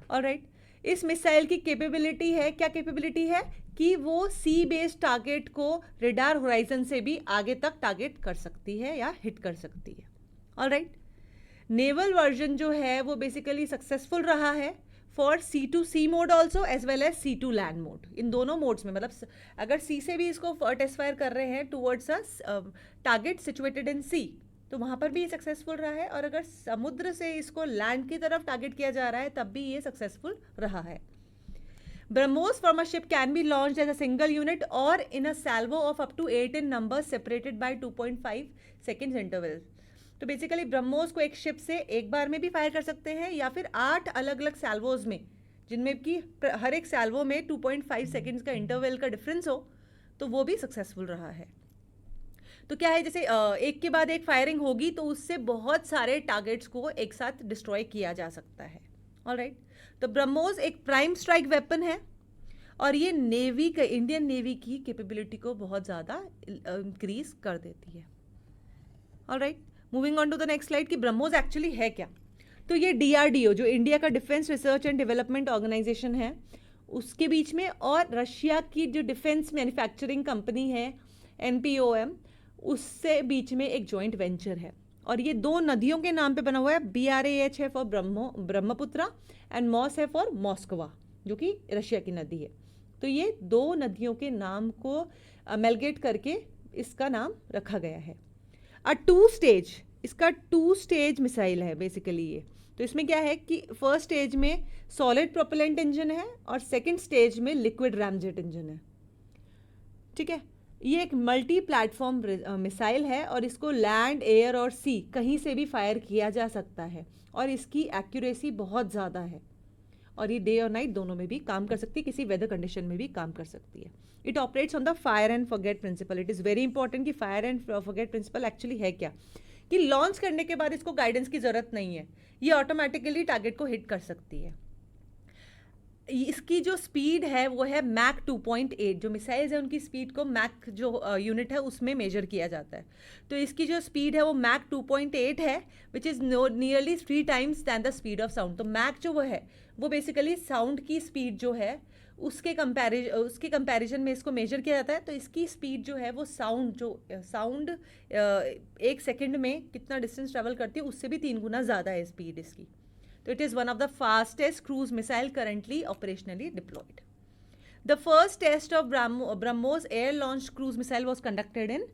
ऑलराइट, इस मिसाइल की कैपेबिलिटी है, क्या कैपेबिलिटी है कि वो सी बेस्ड टारगेट को रेडार होराइजन से भी आगे तक टारगेट कर सकती है या हिट कर सकती है। ऑलराइट, नेवल वर्जन जो है वो बेसिकली सक्सेसफुल रहा है for C2C mode also as well as C2 land mode. इन दोनों मोड्स में, मतलब अगर सी से भी इसको टेस्ट फायर कर रहे हैं towards a target situated in sea, तो वहाँ पर भी ये सक्सेसफुल रहा है, और अगर समुद्र से इसको लैंड की तरफ टारगेट किया जा रहा है तब भी ये सक्सेसफुल रहा है। BrahMos from a ship can be launched as a single unit और in a salvo of up to 8 in number separated by 2.5 seconds interval. तो बेसिकली ब्रह्मोस को एक शिप से एक बार में भी फायर कर सकते हैं या फिर 8 अलग अलग सैल्वोज में, जिनमें कि हर एक सैल्वो में 2.5 सेकेंड्स का इंटरवल का डिफरेंस हो, तो वो भी सक्सेसफुल रहा है। तो क्या है, जैसे एक के बाद एक फायरिंग होगी तो उससे बहुत सारे टारगेट्स को एक साथ डिस्ट्रॉय किया जा सकता है। ऑलराइट, तो ब्रह्मोस एक प्राइम स्ट्राइक वेपन है और ये नेवी का, इंडियन नेवी की कैपेबिलिटी को बहुत ज़्यादा इंक्रीज कर देती है। Alright, moving on to the next slide कि ब्रह्मोस एक्चुअली है क्या। तो ये DRDO जो इंडिया का defence research and development organisation है उसके बीच में, और रशिया की जो डिफेंस मैन्युफैक्चरिंग कंपनी है NPOM, उससे बीच में एक जॉइंट वेंचर है। और ये 2 नदियों के नाम पे बना हुआ है। BRAH है फॉर ब्रह्मपुत्रा एंड मॉस है फॉर मॉस्कवा, जो कि रशिया की नदी है। तो ये 2 नदियों के नाम को अमेलगेट करके इसका नाम रखा गया है। इसका 2 स्टेज मिसाइल है बेसिकली ये। तो इसमें क्या है कि फर्स्ट स्टेज में सॉलिड प्रोपेलेंट इंजन है और सेकंड स्टेज में लिक्विड रैमजेट इंजन है। ठीक है, ये एक मल्टी प्लेटफॉर्म मिसाइल है और इसको लैंड, एयर और सी कहीं से भी फायर किया जा सकता है और इसकी एक्यूरेसी बहुत ज़्यादा है और ये डे और नाइट दोनों में भी काम कर सकती है, किसी वेदर कंडीशन में भी काम कर सकती है। It operates on the fire and forget principle. It is very important कि fire and forget principle actually है क्या, कि लॉन्च करने के बाद इसको गाइडेंस की ज़रूरत नहीं है, ये ऑटोमेटिकली टारगेट को हिट कर सकती है। इसकी जो स्पीड है वो है मैक 2.8। जो मिसाइल्स है उनकी स्पीड को मैक जो यूनिट है उसमें मेजर किया जाता है। तो इसकी जो स्पीड है वो मैक 2.8 है, which is nearly 3 times than the speed of sound. तो मैक जो वो है वो बेसिकली साउंड की स्पीड जो है उसके कंपैरिजन में इसको मेजर किया जाता है। तो इसकी स्पीड जो है वो साउंड 1 सेकेंड में कितना डिस्टेंस ट्रेवल करती है उससे भी 3 गुना ज़्यादा है स्पीड इसकी। तो it is one of the fastest cruise missile currently operationally deployed. The first test of BrahMos air launched cruise missile was conducted in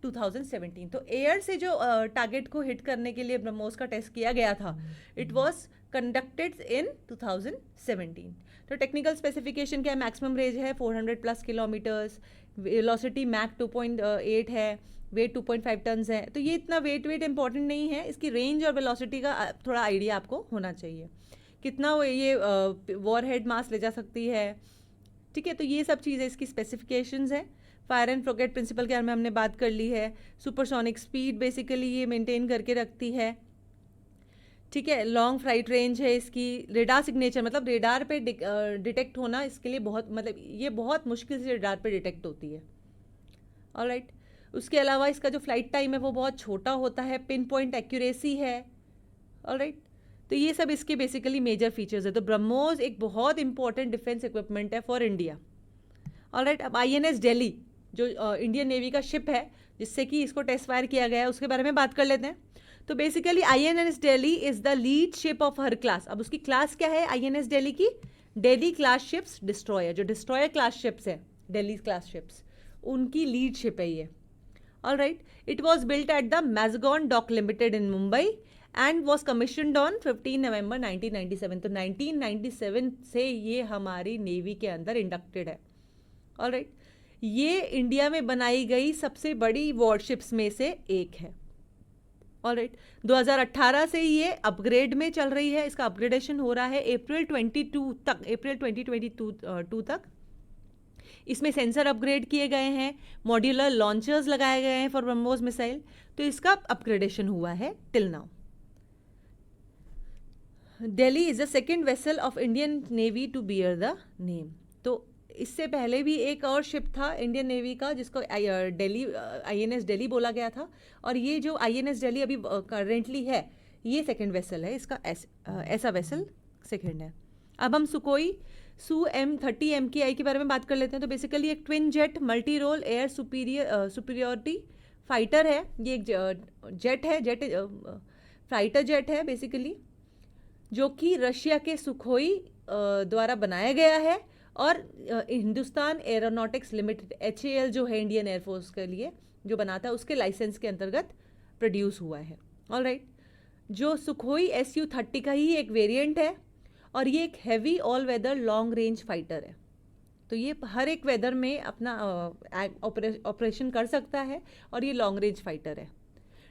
2017. तो एयर से जो टारगेट को हिट करने के लिए ब्रह्मोस का टेस्ट किया गया था, इट वॉज कंडक्टेड इन 2017. तो टेक्निकल स्पेसिफिकेशन क्या है? मैक्सिमम रेंज है 400+ किलोमीटर्स, वेलोसिटी मैक 2.8 है, वेट 2.5 टन्स है। तो ये इतना वेट इंपॉर्टेंट नहीं है, इसकी रेंज और वेलोसिटी का थोड़ा आइडिया आपको होना चाहिए, कितना वो ये वॉर हेड मास ले जा सकती है। ठीक है, तो ये सब चीज़ें इसकी स्पेसिफिकेशंस है। फायर एंड फॉरगेट प्रिंसिपल के बारे में हमने बात कर ली है। सुपरसोनिक स्पीड बेसिकली ये मेंटेन करके रखती है। ठीक है, लॉन्ग फ्लाइट रेंज है इसकी। रेडार सिग्नेचर मतलब रेडार पे डिटेक्ट होना इसके लिए ये बहुत मुश्किल से रेडार पे डिटेक्ट होती है। ऑलराइट, उसके अलावा इसका जो फ्लाइट टाइम है वो बहुत छोटा होता है, पिन पॉइंट एक्यूरेसी है। ऑलराइट, तो ये सब इसके बेसिकली मेजर फीचर्स है। तो ब्रह्मोस एक बहुत इंपॉर्टेंट डिफेंस इक्विपमेंट है फॉर इंडिया। ऑलराइट, अब INS दिल्ली जो इंडियन नेवी का शिप है जिससे कि इसको टेस्ट फायर किया गया है उसके बारे में बात कर लेते हैं। तो basically INS Delhi is the lead ship of her class. अब उसकी क्लास क्या है INS दिल्ली की? Delhi class ships destroyer. जो डिस्ट्रॉयर क्लास शिप्स है, दिल्ली क्लास शिप्स, उनकी लीड शिप है ये। Alright, it was built at the Mazagon dock limited in Mumbai and was commissioned on 15 November 1997। तो 1997 से ये हमारी नेवी के अंदर इंडक्टेड है। ऑलराइट, ये इंडिया में बनाई गई सबसे बड़ी वॉरशिप्स में से एक है। ऑलराइट, 2018 से ये अपग्रेड में चल रही है, इसका अपग्रेडेशन हो रहा है अप्रैल 2022 तक। इसमें सेंसर अपग्रेड किए गए हैं, मॉड्यूलर लॉन्चर्स लगाए गए हैं फॉर ब्रह्मोस मिसाइल। तो इसका अपग्रेडेशन हुआ है till now. Delhi is the second vessel of Indian navy to bear the name. तो इससे पहले भी एक और शिप था इंडियन नेवी का जिसको दिल्ली INS दिल्ली बोला गया था, और ये जो INS दिल्ली अभी करेंटली है ये सेकेंड वेसल है, इसका ऐसा वेसल सेकेंड है। अब हम Su-30 MKI के बारे में बात कर लेते हैं। तो बेसिकली एक twin jet multi role air superiority fighter है। ये एक जेट है, फाइटर जेट है बेसिकली, जो कि रशिया के सुखोई द्वारा बनाया गया है और हिंदुस्तान एरोनॉटिक्स लिमिटेड HAL जो है इंडियन एयरफोर्स के लिए जो बनाता है उसके लाइसेंस के अंतर्गत प्रोड्यूस हुआ है। ऑलराइट, जो सुखोई Su-30 का ही एक वेरिएंट है और ये एक heavy all weather long range fighter है। तो ये हर एक वेदर में अपना ऑपरेशन कर सकता है और ये लॉन्ग रेंज फाइटर है।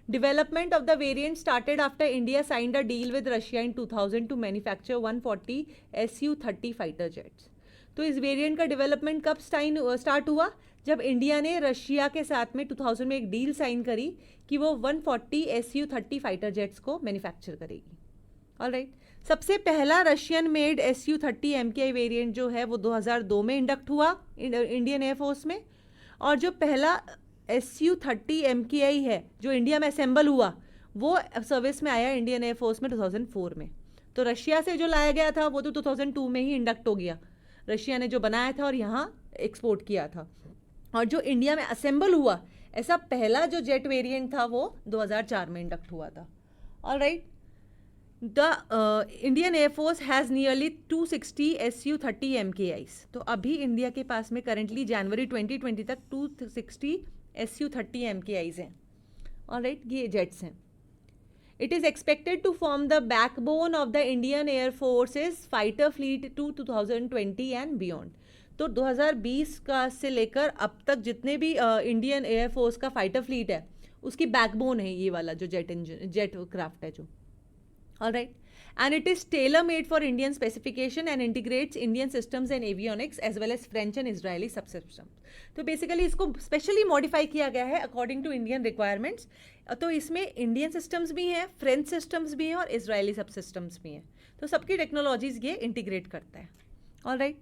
Development of the variant started after India signed a deal with Russia in 2000 to manufacture 140 Su-30 fighter jets. तो इस वेरिएंट का डेवलपमेंट कब स्टार्ट हुआ? जब इंडिया ने रशिया के साथ में 2000 में एक डील साइन करी कि वो 140 Su-30 फाइटर जेट्स को मैन्युफैक्चर करेगी। ऑलराइट, सबसे पहला Russian made Su-30 MKI variant जो है वो 2002 में इंडक्ट हुआ इंडियन एयरफोर्स में, और जो पहला Su-30 MKI है जो इंडिया में असेंबल हुआ वो सर्विस में आया इंडियन एयरफोर्स में 2004 में। तो रशिया से जो लाया गया था वो तो 2002 में ही इंडक्ट हो गया, रशिया ने जो बनाया था और यहाँ एक्सपोर्ट किया था। और जो इंडिया में असेंबल हुआ ऐसा पहला जो जेट वेरिएंट था वो 2004 में इंडक्ट हुआ था। Alright, the Indian air force has nearly 260 Su-30 MKIs। तो अभी इंडिया के पास में करेंटली जनवरी 2020 तक 260 Su-30 MKIs हैं। ऑलराइट, ये जेट्स हैं। It is expected to form the backbone of the Indian Air Force's fighter fleet to 2020 and beyond। तो 2020 का से लेकर अब तक जितने भी इंडियन एयरफोर्स का फाइटर फ्लीट है उसकी बैकबोन है ये वाला जो जेट क्राफ्ट है जो। Alright, and it is tailor made for Indian specification and integrates Indian systems and avionics as well as French and Israeli subsystems। तो बेसिकली इसको स्पेशली मॉडिफाई किया गया है अकॉर्डिंग टू इंडियन रिक्वायरमेंट्स। तो इसमें Indian systems भी हैं, French systems भी हैं और इजरायली सब सिस्टम्स भी हैं। तो सबकी टेक्नोलॉजीज ये इंटीग्रेट करता है। ऑलराइट,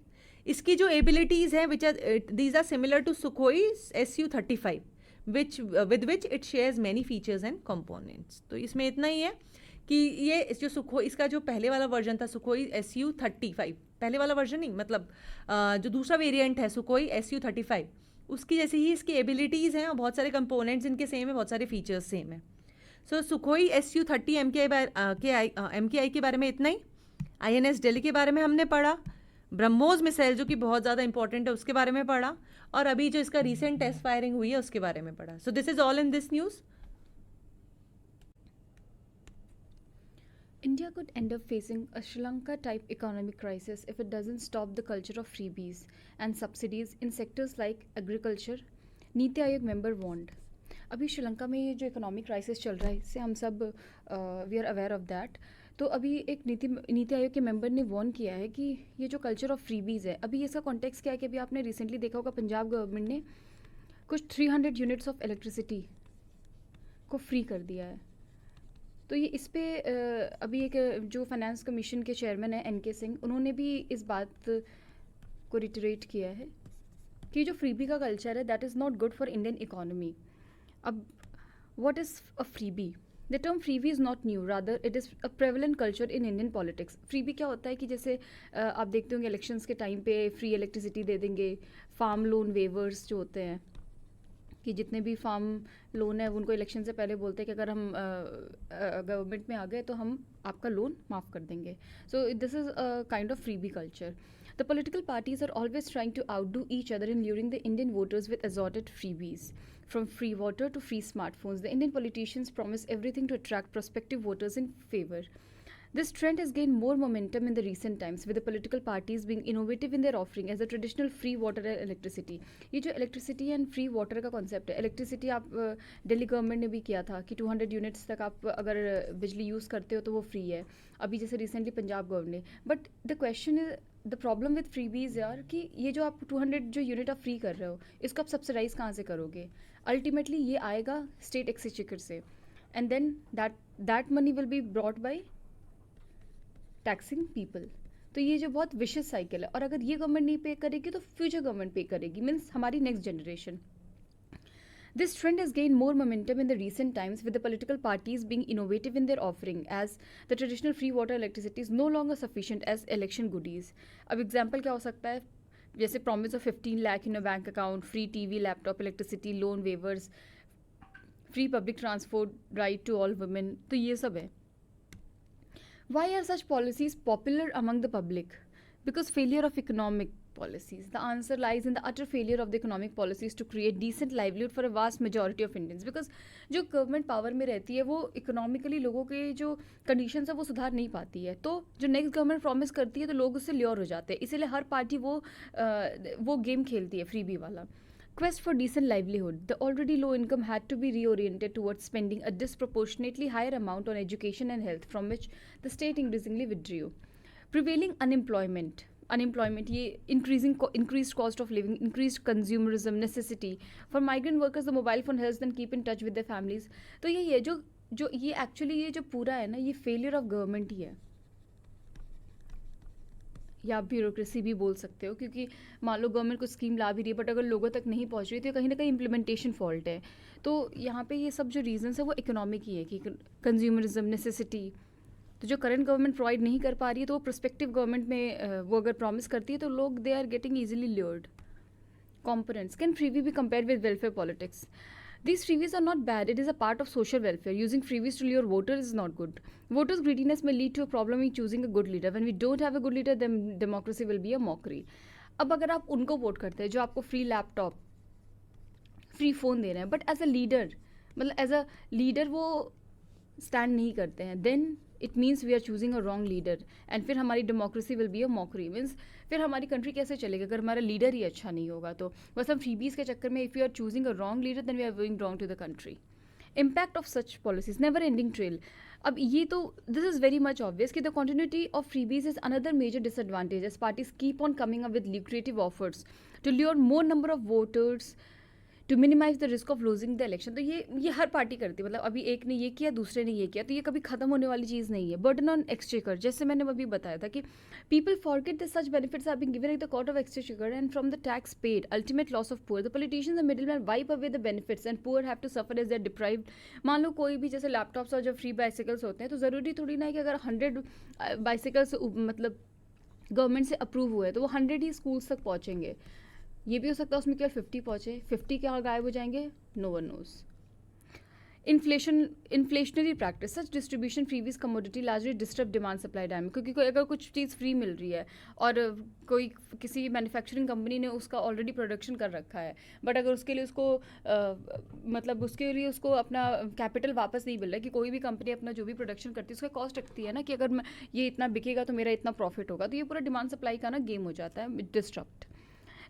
इसकी जो एबिलिटीज़ हैं which these are similar to Sukhoi Su-35 with which it shares many features and components. तो इसमें इतना ही है कि ये जो सुखोई, इसका जो पहले वाला वर्जन था सुखोई Su-35, पहले वाला वर्जन नहीं मतलब जो दूसरा वेरिएंट है सुखोई Su-35, उसकी जैसी ही इसकी एबिलिटीज़ हैं और बहुत सारे कंपोनेंट्स इनके सेम है, बहुत सारे फीचर्स सेम है। सो सुखोई Su-30 MKI के बारे में इतना ही। INS दिल्ली के बारे में हमने पढ़ा, ब्रह्मोस मिसाइल जो कि बहुत ज़्यादा इंपॉर्टेंट है उसके बारे में पढ़ा, और अभी जो इसका रिसेंट टेस्ट फायरिंग हुई है उसके बारे में पढ़ा। सो this is all in this news. India could end up facing a Sri Lanka-type economic crisis if it doesn't stop the culture of freebies and subsidies in sectors like agriculture, NITI Aayog member warned। अभी श्रीलंका में ये जो economic crisis चल रहा है इससे हम सब we are aware of that. तो अभी एक नीति आयोग के मेंबर ने वार्न किया है कि ये जो कल्चर ऑफ फ्रीबीज़ है, अभी इसका कॉन्टेक्स्ट क्या है कि अभी आपने रिसेंटली देखा होगा पंजाब गवर्नमेंट ने कुछ 300 यूनिट्स ऑफ इलेक्ट्रिसिटी को फ्री कर दिया है। तो ये इस पे अभी एक जो फाइनेंस कमीशन के चेयरमैन है NK सिंह, उन्होंने भी इस बात को रिटरेट किया है कि जो फ्रीबी का कल्चर है that is not good for Indian economy. अब what is a freebie? The term freebie is not new, rather it is a prevalent culture in Indian politics. Freebie क्या होता है कि जैसे आप देखते होंगे इलेक्शंस के टाइम पे फ्री इलेक्ट्रिसिटी दे देंगे, फार्म लोन वेवर्स जो होते हैं कि जितने भी फार्म लोन है उनको इलेक्शन से पहले बोलते हैं कि अगर हम गवर्नमेंट में आ गए तो हम आपका लोन माफ़ कर देंगे। सो this is a kind of freebie culture. The political parties are always trying to outdo each other in luring the Indian voters with assorted freebies. From free water to free smartphones, the Indian politicians promise everything to attract prospective voters in favor. This trend has gained more momentum in the recent times, with the political parties being innovative in their offering as the traditional free water and electricity। ये जो electricity and free water का concept है, electricity आप Delhi government ने भी किया था कि 200 यूनिट्स तक आप अगर बिजली यूज़ करते हो तो वो फ्री है, अभी जैसे रिसेंटली पंजाब गवर्नमेंट ने। But the question is, the problem with freebies यार कि ये जो आप 200 जो यूनिट आप फ्री कर रहे हो इसको आप सब्सिडाइज कहाँ से करोगे? अल्टीमेटली ये आएगा स्टेट एक्सचेकर से, and then that money will be brought by taxing people. तो ये जो बहुत विशियस साइकिल है, और अगर ये गवर्नमेंट नहीं पे करेगी तो फ्यूचर गवर्नमेंट पे करेगी, मीन्स हमारी next generation. This trend has gained more momentum in the recent times, with the political parties being innovative in their offering, as the traditional free water electricity is no longer sufficient as election goodies। अब example क्या हो सकता है, जैसे promise of 15 lakh in a bank account, free TV, laptop, electricity, loan waivers, free public transport, right to all women, तो ये सब है। Why are such policies popular among the public? Because failure of economic policies. The answer lies in the utter failure of the economic policies to create decent livelihood for a vast majority of Indians. Because जो government power में रहती है वो economically लोगों के जो conditions है वो सुधार नहीं पाती है, तो जो नेक्स्ट गवर्नमेंट प्रॉमिस करती है तो लोग उससे ल्योर हो जाते हैं, इसीलिए हर पार्टी वो गेम खेलती है फ्रीबी वाला। Quest for decent livelihood. The already low income had to be reoriented towards spending a disproportionately higher amount on education and health, from which the state increasingly withdrew. Prevailing unemployment ये increased cost of living, increased consumerism, necessity for migrant workers, the mobile phone helps them keep in touch with their families। तो ये जो ये actually ये जो पूरा है ना, ये फेलियर ऑफ गवर्नमेंट ही है। या ब्यूरोक्रेसी भी बोल सकते हो, क्योंकि मान लो गवर्नमेंट कुछ स्कीम ला भी रही है बट अगर लोगों तक नहीं पहुंच रही तो कहीं ना कहीं इम्प्लीमेंटेशन फॉल्ट है। तो यहाँ पे ये सब जो रीजंस है वो इकोनॉमिक ही है कि कंज्यूमरिज्म, नेसेसिटी। तो जो करंट गवर्नमेंट प्रोवाइड नहीं कर पा रही है तो वो प्रोस्पेक्टिव गवर्नमेंट में वो अगर प्रॉमिस करती है तो लोग they are getting easily lured. Components. Can freebie be compared with welfare politics? These freebies are not bad. It is a part of social welfare. Using freebies to lure voters is not good. Voters' greediness may lead to a problem in choosing a good leader. When we don't have a good leader, then democracy will be a mockery. अब अगर आप उनको vote करते हैं जो आपको free laptop, free phone दे रहे हैं, बट एज अ लीडर, मतलब एज अ लीडर वो स्टैंड नहीं करते हैं, then it means we are choosing a wrong leader and फिर हमारी democracy will be a mockery. Means फिर हमारी कंट्री कैसे चलेगी अगर हमारा लीडर ही अच्छा नहीं होगा। तो बस हम फ्रीबीज के चक्कर में if you are choosing a wrong leader then we are going wrong to the country. Impact of such policies, never ending trail. अब ये तो this is very much obvious कि the quantity of freebies is another major disadvantage as parties keep on coming up with lucrative offers to lure more number of voters to minimize the risk of losing the election. तो ये हर party करती है, मतलब अभी एक ने ये किया दूसरे ने ये किया, तो ये कभी खत्म होने वाली चीज़ नहीं है। बर्डन ऑन एक्सचेकर, जैसे मैंने अभी बताया था कि people forget that such benefits are being given at the cost of exchequer and from the tax paid, ultimate loss of poor. The politicians and middleman wipe away the benefits and poor have to suffer as they are deprived. मान लो कोई भी जैसे laptops और जो free bicycles होते हैं तो ज़रूरी थोड़ी ना है कि अगर 100 बाइसिकल्स मतलब गवर्नमेंट से अप्रूव हुए तो वो 100 ही स्कूल्स तक पहुँचेंगे। ये भी हो सकता है उसमें केवल 50 पहुँचे, 50 क्या गायब हो जाएंगे, no one knows. Inflationary practice, such distribution freebies commodity largely disturb demand supply dynamic. क्योंकि कोई अगर कुछ चीज़ फ्री मिल रही है और कोई किसी मैन्युफैक्चरिंग कंपनी ने उसका ऑलरेडी प्रोडक्शन कर रखा है बट अगर उसके लिए उसको मतलब उसके लिए उसको अपना कैपिटल वापस नहीं मिल रहा है, कि कोई भी कंपनी अपना जो भी प्रोडक्शन करती है उसका कॉस्ट रखती है ना कि अगर ये इतना बिकेगा तो मेरा इतना प्रॉफिट होगा, तो ये पूरा डिमांड सप्लाई का ना गेम हो जाता है, disturb.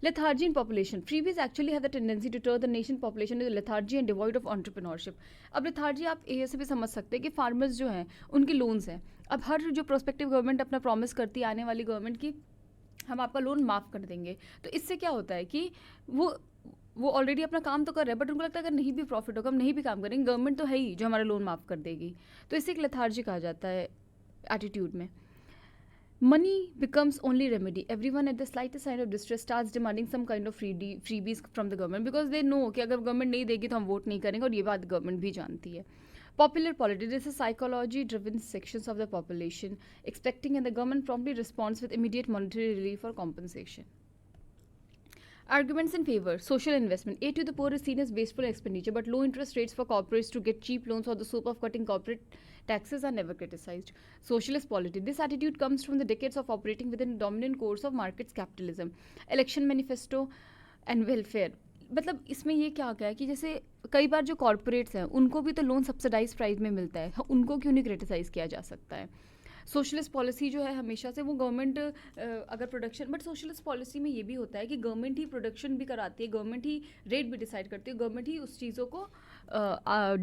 Lethargy in population. Freebies actually have the tendency to turn the nation population into lethargy and devoid of entrepreneurship. अब lethargy आप ऐसे भी समझ सकते हैं कि फार्मर्स जो हैं उनके लोन्स हैं। अब हर जो प्रोस्पेक्टिव गवर्नमेंट अपना प्रॉमिस करती है आने वाली गवर्नमेंट की हम आपका लोन माफ़ कर देंगे, तो इससे क्या होता है कि वो ऑलरेडी अपना काम तो कर रहे हैं बट उनको लगता है अगर नहीं भी प्रॉफिट होगा हम नहीं भी काम करेंगे, गवर्नमेंट तो है ही जो हमारा लोन माफ़ कर देगी। तो इससे एक lethargy कहा जाता है एटीट्यूड में। Money becomes only remedy. Everyone at the slightest sign of distress starts demanding some kind of freebies from the government because they know कि अगर गवर्नमेंट नहीं देगी तो हम वोट नहीं करेंगे, और ये बात गवर्नमेंट भी जानती है। Popular politics, this is psychology driven sections of the population expecting and the government promptly responds with immediate monetary relief or compensation. Arguments in favor. Social investment. Aid to the poor is seen as wasteful expenditure, but low interest rates for corporates to get cheap loans or the soap of cutting corporate taxes are never criticized. Socialist polity. This attitude comes from the decades of operating within the dominant course of markets capitalism. Election manifesto and welfare. मतलब इसमें ये क्या गया है कि जैसे कई बार जो कॉरपोरेट्स हैं उनको भी तो लोन सब्सिडाइज प्राइस में मिलता है, उनको क्यों नहीं क्रिटिसाइज़ किया जा सकता है। सोशलिस्ट पॉलिसी जो है हमेशा से वो गवर्नमेंट अगर प्रोडक्शन, बट सोशलिस्ट पॉलिसी में ये भी होता है कि गवर्नमेंट ही प्रोडक्शन भी कराती है, गवर्नमेंट ही रेट भी डिसाइड करती है, गवर्नमेंट ही उस चीज़ों को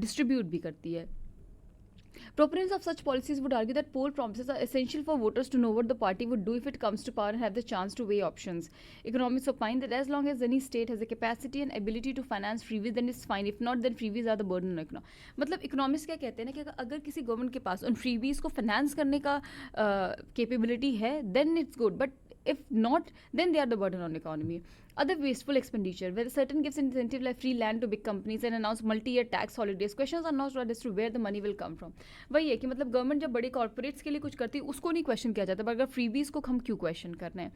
डिस्ट्रीब्यूट भी करती है। Proponents of such policies would argue that poll promises are essential for voters to know what the party would do if it comes to power and have the chance to weigh options. Economists opine that as long as any state has the capacity and ability to finance freebies, then it's fine. If not, then freebies are the burden on economy. मतलब economist क्या कहते हैं ना कि अगर किसी government के पास उन फ्रीबीज को फाइनेंस करने का कैपेबिलिटी है, then it's good. But if not, then they are the burden on economy. Other wasteful expenditure, where certain gives incentive like free land to big companies and announce multi-year tax holidays. Questions are not as to where the money will come from. वही है कि मतलब government जब बड़े corporates के लिए कुछ करती है उसको नहीं क्वेश्चन किया जाता, पर अगर फ्रीबीज को हम क्यों क्वेश्चन करना है।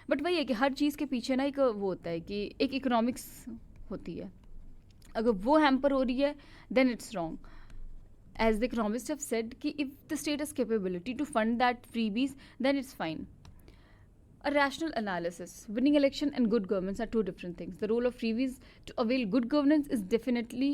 बट वही है कि हर चीज़ के पीछे ना एक वो होता है कि एक इकोनॉमिक्स होती है, अगर वो हैम्पर हो रही है then it's wrong. As the economists have said कि if the state has capability to fund that freebies, then it's fine. A rational analysis. Winning election and good governance are two different things. The role of freebies to avail good governance is definitely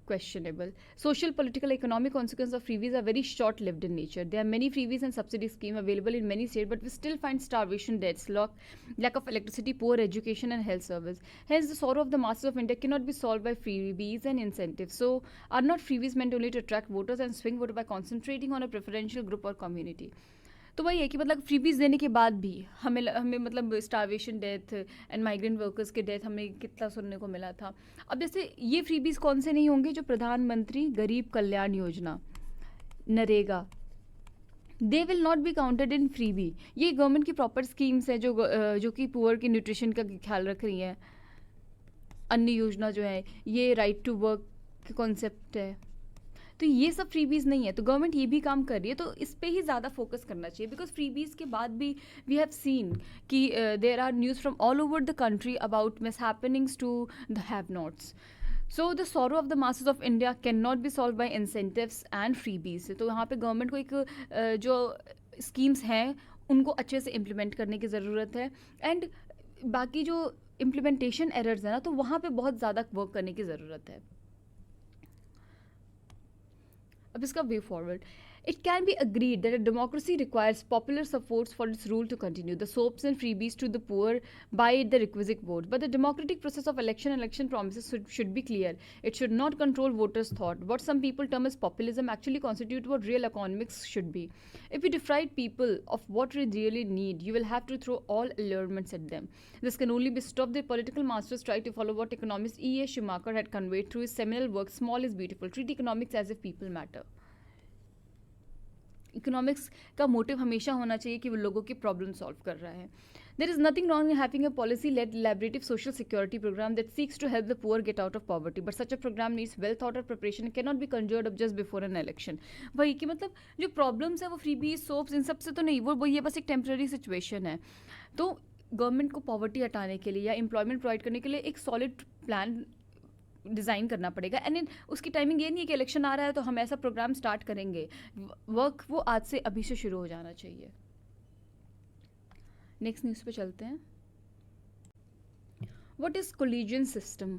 questionable. Social, political, economic consequences of freebies are very short-lived in nature. There are many freebies and subsidy schemes available in many states, but we still find starvation, deaths, lack of electricity, poor education and health service. Hence, the sorrow of the masses of India cannot be solved by freebies and incentives. So, are not freebies meant only to attract voters and swing voters by concentrating on a preferential group or community? तो वही है कि मतलब freebies देने के बाद भी हमें मतलब starvation death and migrant workers के डेथ हमें कितना सुनने को मिला था। अब जैसे ये फ्रीबीज कौन से नहीं होंगे जो प्रधानमंत्री गरीब Kalyan Yojana, NREGA, they will not be counted in freebie. ये गवर्नमेंट की प्रॉपर स्कीम्स है जो कि पुअर की न्यूट्रिशन का ख्याल रख रही हैं। अन्य योजना जो है ये राइट टू वर्क का कॉन्सेप्ट है, तो ये सब फ्रीबीज नहीं है। तो गवर्नमेंट ये भी काम कर रही है, तो इस पे ही ज़्यादा फोकस करना चाहिए, बिकॉज फ्रीबीज के बाद भी वी हैव सीन कि there are news from all over the country about mishappenings to the have nots. So the sorrow of the masses of India can not be solve by incentives and freebies. तो यहाँ पे government को एक जो schemes हैं उनको अच्छे से इम्प्लीमेंट करने की ज़रूरत है, एंड बाकी जो इम्प्लीमेंटेशन एरर्स है ना, तो वहाँ पे बहुत ज़्यादा वर्क करने की ज़रूरत है। अब इसका way forward, it can be agreed that a democracy requires popular supports for its rule to continue the sops and freebies to the poor by the requisite vote, but the democratic process of election promises should be clear. It should not control voters' thought. What some people term as populism actually constitute what real economics should be. If you defraud people of what they really need, you will have to throw all allurements at them. This can only be stopped. The political masters try to follow what economist E.A. Schumacher had conveyed through his seminal work, Small is Beautiful. Treat economics as if people matter. Economics का motive हमेशा होना चाहिए कि वो लोगों की problem solve कर रहा है। There is nothing wrong in having a policy led elaborative social security program that seeks to help the poor get out of poverty, but such a program needs well thought out preparation and cannot be conjured up just before an election. वही कि मतलब जो problems है वो freebie soaps इन सब से तो नहीं, वो ये बस एक टेम्पररी सिचुएशन है। तो गवर्नमेंट को पॉवर्टी हटाने के लिए या एम्प्लॉयमेंट प्रोवाइड करने के लिए एक सॉलिड प्लान डिज़ाइन करना पड़ेगा, एंड उसकी टाइमिंग ये नहीं है कि इलेक्शन आ रहा है तो हम ऐसा प्रोग्राम स्टार्ट करेंगे। वर्क वो आज से अभी से शुरू हो जाना चाहिए। नेक्स्ट न्यूज़ पे चलते हैं। What is collegium system?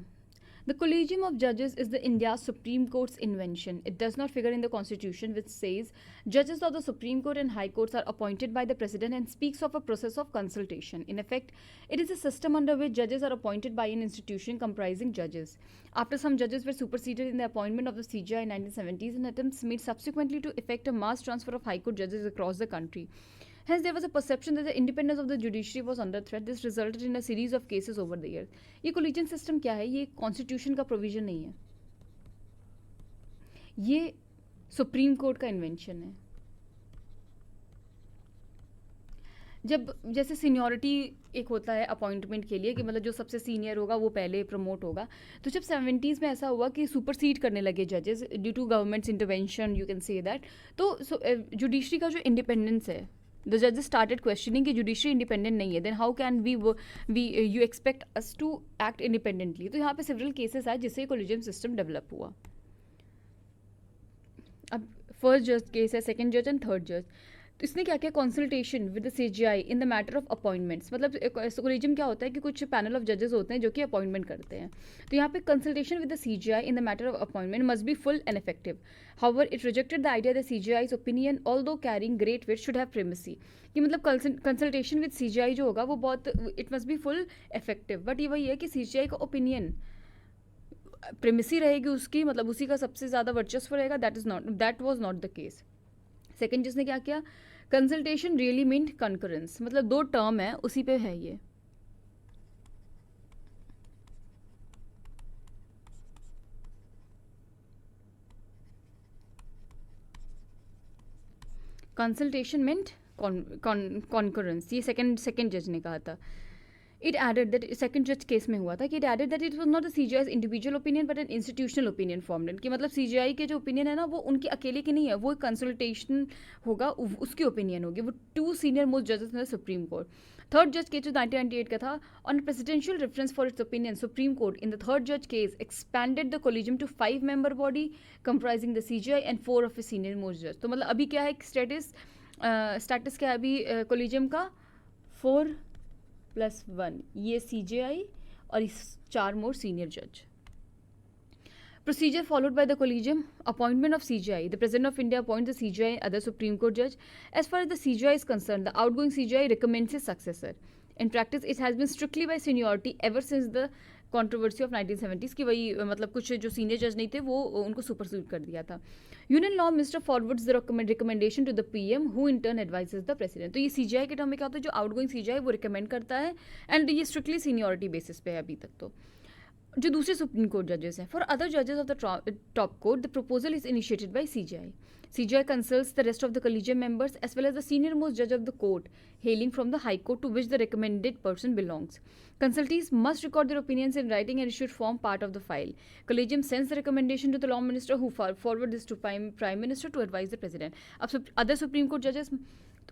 The Collegium of Judges is the India's Supreme Court's invention. It does not figure in the Constitution, which says judges of the Supreme Court and High Courts are appointed by the President and speaks of a process of consultation. In effect, it is a system under which judges are appointed by an institution comprising judges. After some judges were superseded in the appointment of the CJI in 1970s, and attempts made subsequently to effect a mass transfer of High Court judges across the country. Hence, there was a perception that the independence of the judiciary was under threat. This resulted in a series of cases over the years. ये कोलिजियन system क्या है? ये constitution का provision नहीं है, ये supreme court का invention है। जब जैसे सीनियरिटी एक होता है अपॉइंटमेंट के लिए कि मतलब जो सबसे सीनियर होगा वो पहले प्रमोट होगा, तो जब 70s में ऐसा हुआ कि सुपरसीड करने लगे जजेस due to governments intervention, you can say that, तो जुडिशरी का जो इंडिपेंडेंस है, the judges started questioning कि judiciary independent नहीं है, then how can you expect us to act independently? तो यहाँ पे several cases आए जिससे collegium system develop हुआ। अब फर्स्ट जज केस है, सेकंड जज एंड थर्ड जज। तो इसने क्या किया? Consultation with the CGI in the matter of appointments. मतलब कोलिजियम क्या होता है कि कुछ पैनल ऑफ जजेस होते हैं जो कि अपॉइंटमेंट करते हैं, तो यहाँ पे consultation with the CGI in the matter of appointment must be full and effective. However it rejected the idea that CGI's opinion although carrying great weight should have primacy, कि मतलब कंसल्टेशन विद सीजीआई जो होगा वो बहुत, it must be full effective, but ये वही है कि सीजीआई का ओपिनियन प्रिमेसी रहेगी उसकी, मतलब उसी का सबसे ज़्यादा वर्चस्व रहेगा। That was not the case. Second जिसने क्या किया? कंसल्टेशन रियली मीन्ड कंकरेंस, मतलब दो टर्म है उसी पे है ये। कंसल्टेशन मीन्ड कॉन्करेंस, ये सेकंड जज ने कहा था। It added that second judge case में हुआ था कि it added that it was not the CGI's individual opinion but an institutional opinion formed, कि मतलब CGI के जो ओपिनियन है ना वो उनके अकेले की नहीं है, वो कंसल्टेशन होगा, उसकी ओपिनियन होगी, वो टू सीनियर मोस्ट जजेस in the supreme court. Third जज केस जो 1998 का था, on presidential reference for its opinion supreme court in the third जज case expanded the collegium to 5 member body comprising the CGI and 4 of the senior most जज। तो मतलब अभी क्या है स्टेटस क्या है अभी कोलिजियम का? 4+1, ये CJI और 4 more senior judge. Procedure followed by the collegium: appointment of CJI. The President of India appoints the CJI and other Supreme Court judge. As far as the CJI is concerned, the outgoing CJI recommends his successor. In practice, it has been strictly by seniority ever since the controversy of 1970s कि वही मतलब कुछ जो senior जज नहीं थे वो उनको सुपरसीड कर दिया था। Union law minister forwards the recommendation to the PM who in turn advises the president. तो ये CJI के टर्म में क्या होता है? जो आउटगोइंग CJI वो रिकमेंड करता है, एंड ये स्ट्रिक्टली सीनियरिटी बेसिस पे है अभी तक। तो जो दूसरे सुप्रीम कोर्ट जजेस हैं, फॉर अदर जजेस of the top court the proposal is initiated by CGI. CGI consults the rest of the collegium members as well as the senior most judge of the court hailing from the High Court to which the recommended person belongs. Consultees must record their opinions in writing and it should form part of the file. Collegium sends the recommendation to the law minister who forward this to Prime Minister to advise the President. अब other supreme court जजेस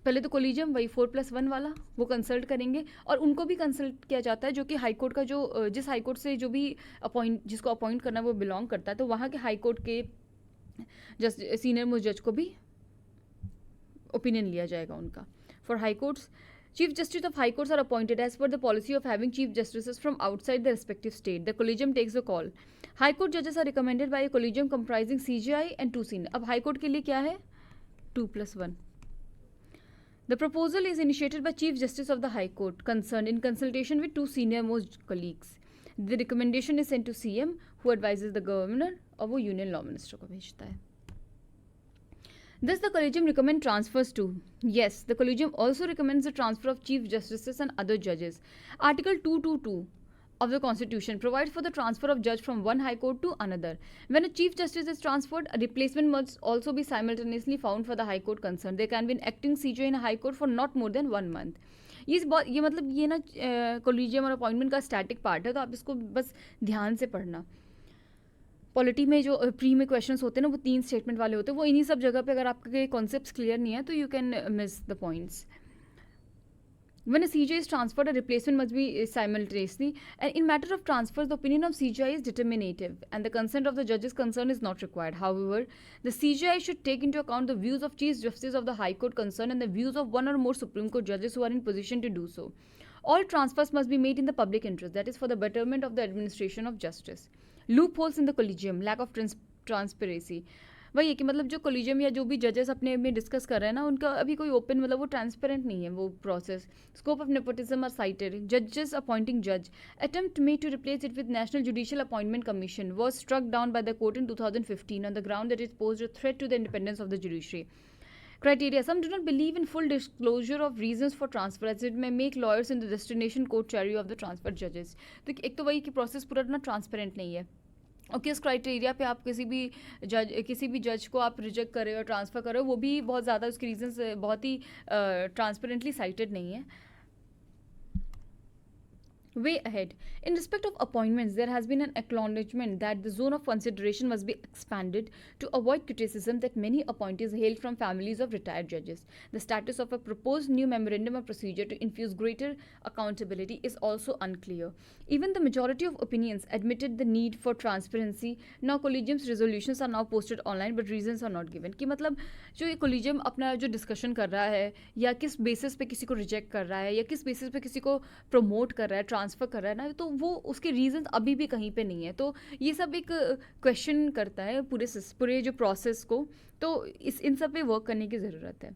पहले तो collegium वही 4+1 वाला वो consult करेंगे और उनको भी कंसल्ट किया जाता है जो कि हाई कोर्ट का जो जिस हाई कोर्ट से जो भी जिसको अपॉइंट करना है वो बिलोंग करता है, तो वहाँ के हाई कोर्ट के जस्ट सीनियर मोस्ट जज को भी ओपिनियन लिया जाएगा उनका. For high courts, Chief Justice of High Courts are appointed as per the policy of having Chief Justices from outside the respective state. The Collegium takes the call. High Court judges are recommended by a Collegium comprising CGI and 2 senior. अब High Court के लिए क्या है? 2+1. The proposal is initiated by Chief Justice of the High Court concerned in consultation with 2 senior most colleagues. The recommendation is sent to CM who advises the Governor और वो Union Law Minister को भेजता है. Thus, the Collegium recommend transfers to. Yes, the Collegium also recommends the transfer of Chief Justices and other judges. Article 222 of the Constitution provides for the transfer of judge from one High Court to another. When a Chief Justice is transferred, a replacement must also be simultaneously found for the High Court concerned. There can be an acting CJI in a High Court for not more than 1 month. ये मतलब ये ना collegium और appointment का static part है, तो आप इसको बस ध्यान से पढ़ना. पॉलिटी में जो प्री में क्वेश्चंस होते हैं ना वो 3 स्टेटमेंट वाले होते हैं, वो इन्हीं सब जगह पे अगर आपके कॉन्सेप्ट्स क्लियर नहीं है तो you can miss the points. When a CJI is transferred, a replacement must be simultaneously. And in matter of transfers, the opinion of CJI is determinative, and the consent of the judges concerned is not required. However, the CJI should take into account the views of Chief Justice of the High Court concerned and the views of 1 or more Supreme Court judges who are in position to do so. All transfers must be made in the public interest, that is for the betterment of the administration of justice. Loopholes in the collegium, lack of transparency. वही है कि मतलब जो collegium या जो भी जजेस अपने में डिस्कस कर रहे हैं ना, उनका अभी कोई ओपन मतलब वो ट्रांसपेरेंट नहीं है वो process. Scope of nepotism are cited. जजेस अपॉइंटिंग जज attempt made to replace it with national judicial appointment commission was struck down by the court in 2015 on the ground that it posed a threat to the independence of the judiciary. Criteria. Some do not believe in full disclosure of reasons for transfer as it may make lawyers in the destination court chary of the transferred judges. तो एक तो वही कि process पूरा ना transparent नहीं है और किस क्राइटेरिया पे आप किसी भी जज को आप रिजेक्ट करें और ट्रांसफ़र करें वो भी बहुत ज़्यादा उसके रीजंस बहुत ही ट्रांसपेरेंटली साइटेड नहीं है. Way ahead. In respect of appointments, there has been an acknowledgement that the zone of consideration must be expanded to avoid criticism that many appointees hail from families of retired judges. The status of a proposed new memorandum of procedure to infuse greater accountability is also unclear. Even the majority of opinions admitted the need for transparency. Now, collegium's resolutions are now posted online, but reasons are not given. कि मतलब जो ये collegium अपना जो discussion कर रहा है या किस basis पे किसी को reject कर रहा है या किस basis पे किसी को promote कर रहा है, ट्रांसफ़र कर रहा है ना, तो वो उसके रीजंस अभी भी कहीं पे नहीं है. तो ये सब एक क्वेश्चन करता है पूरे जो प्रोसेस को, तो इन सब पे वर्क करने की ज़रूरत है.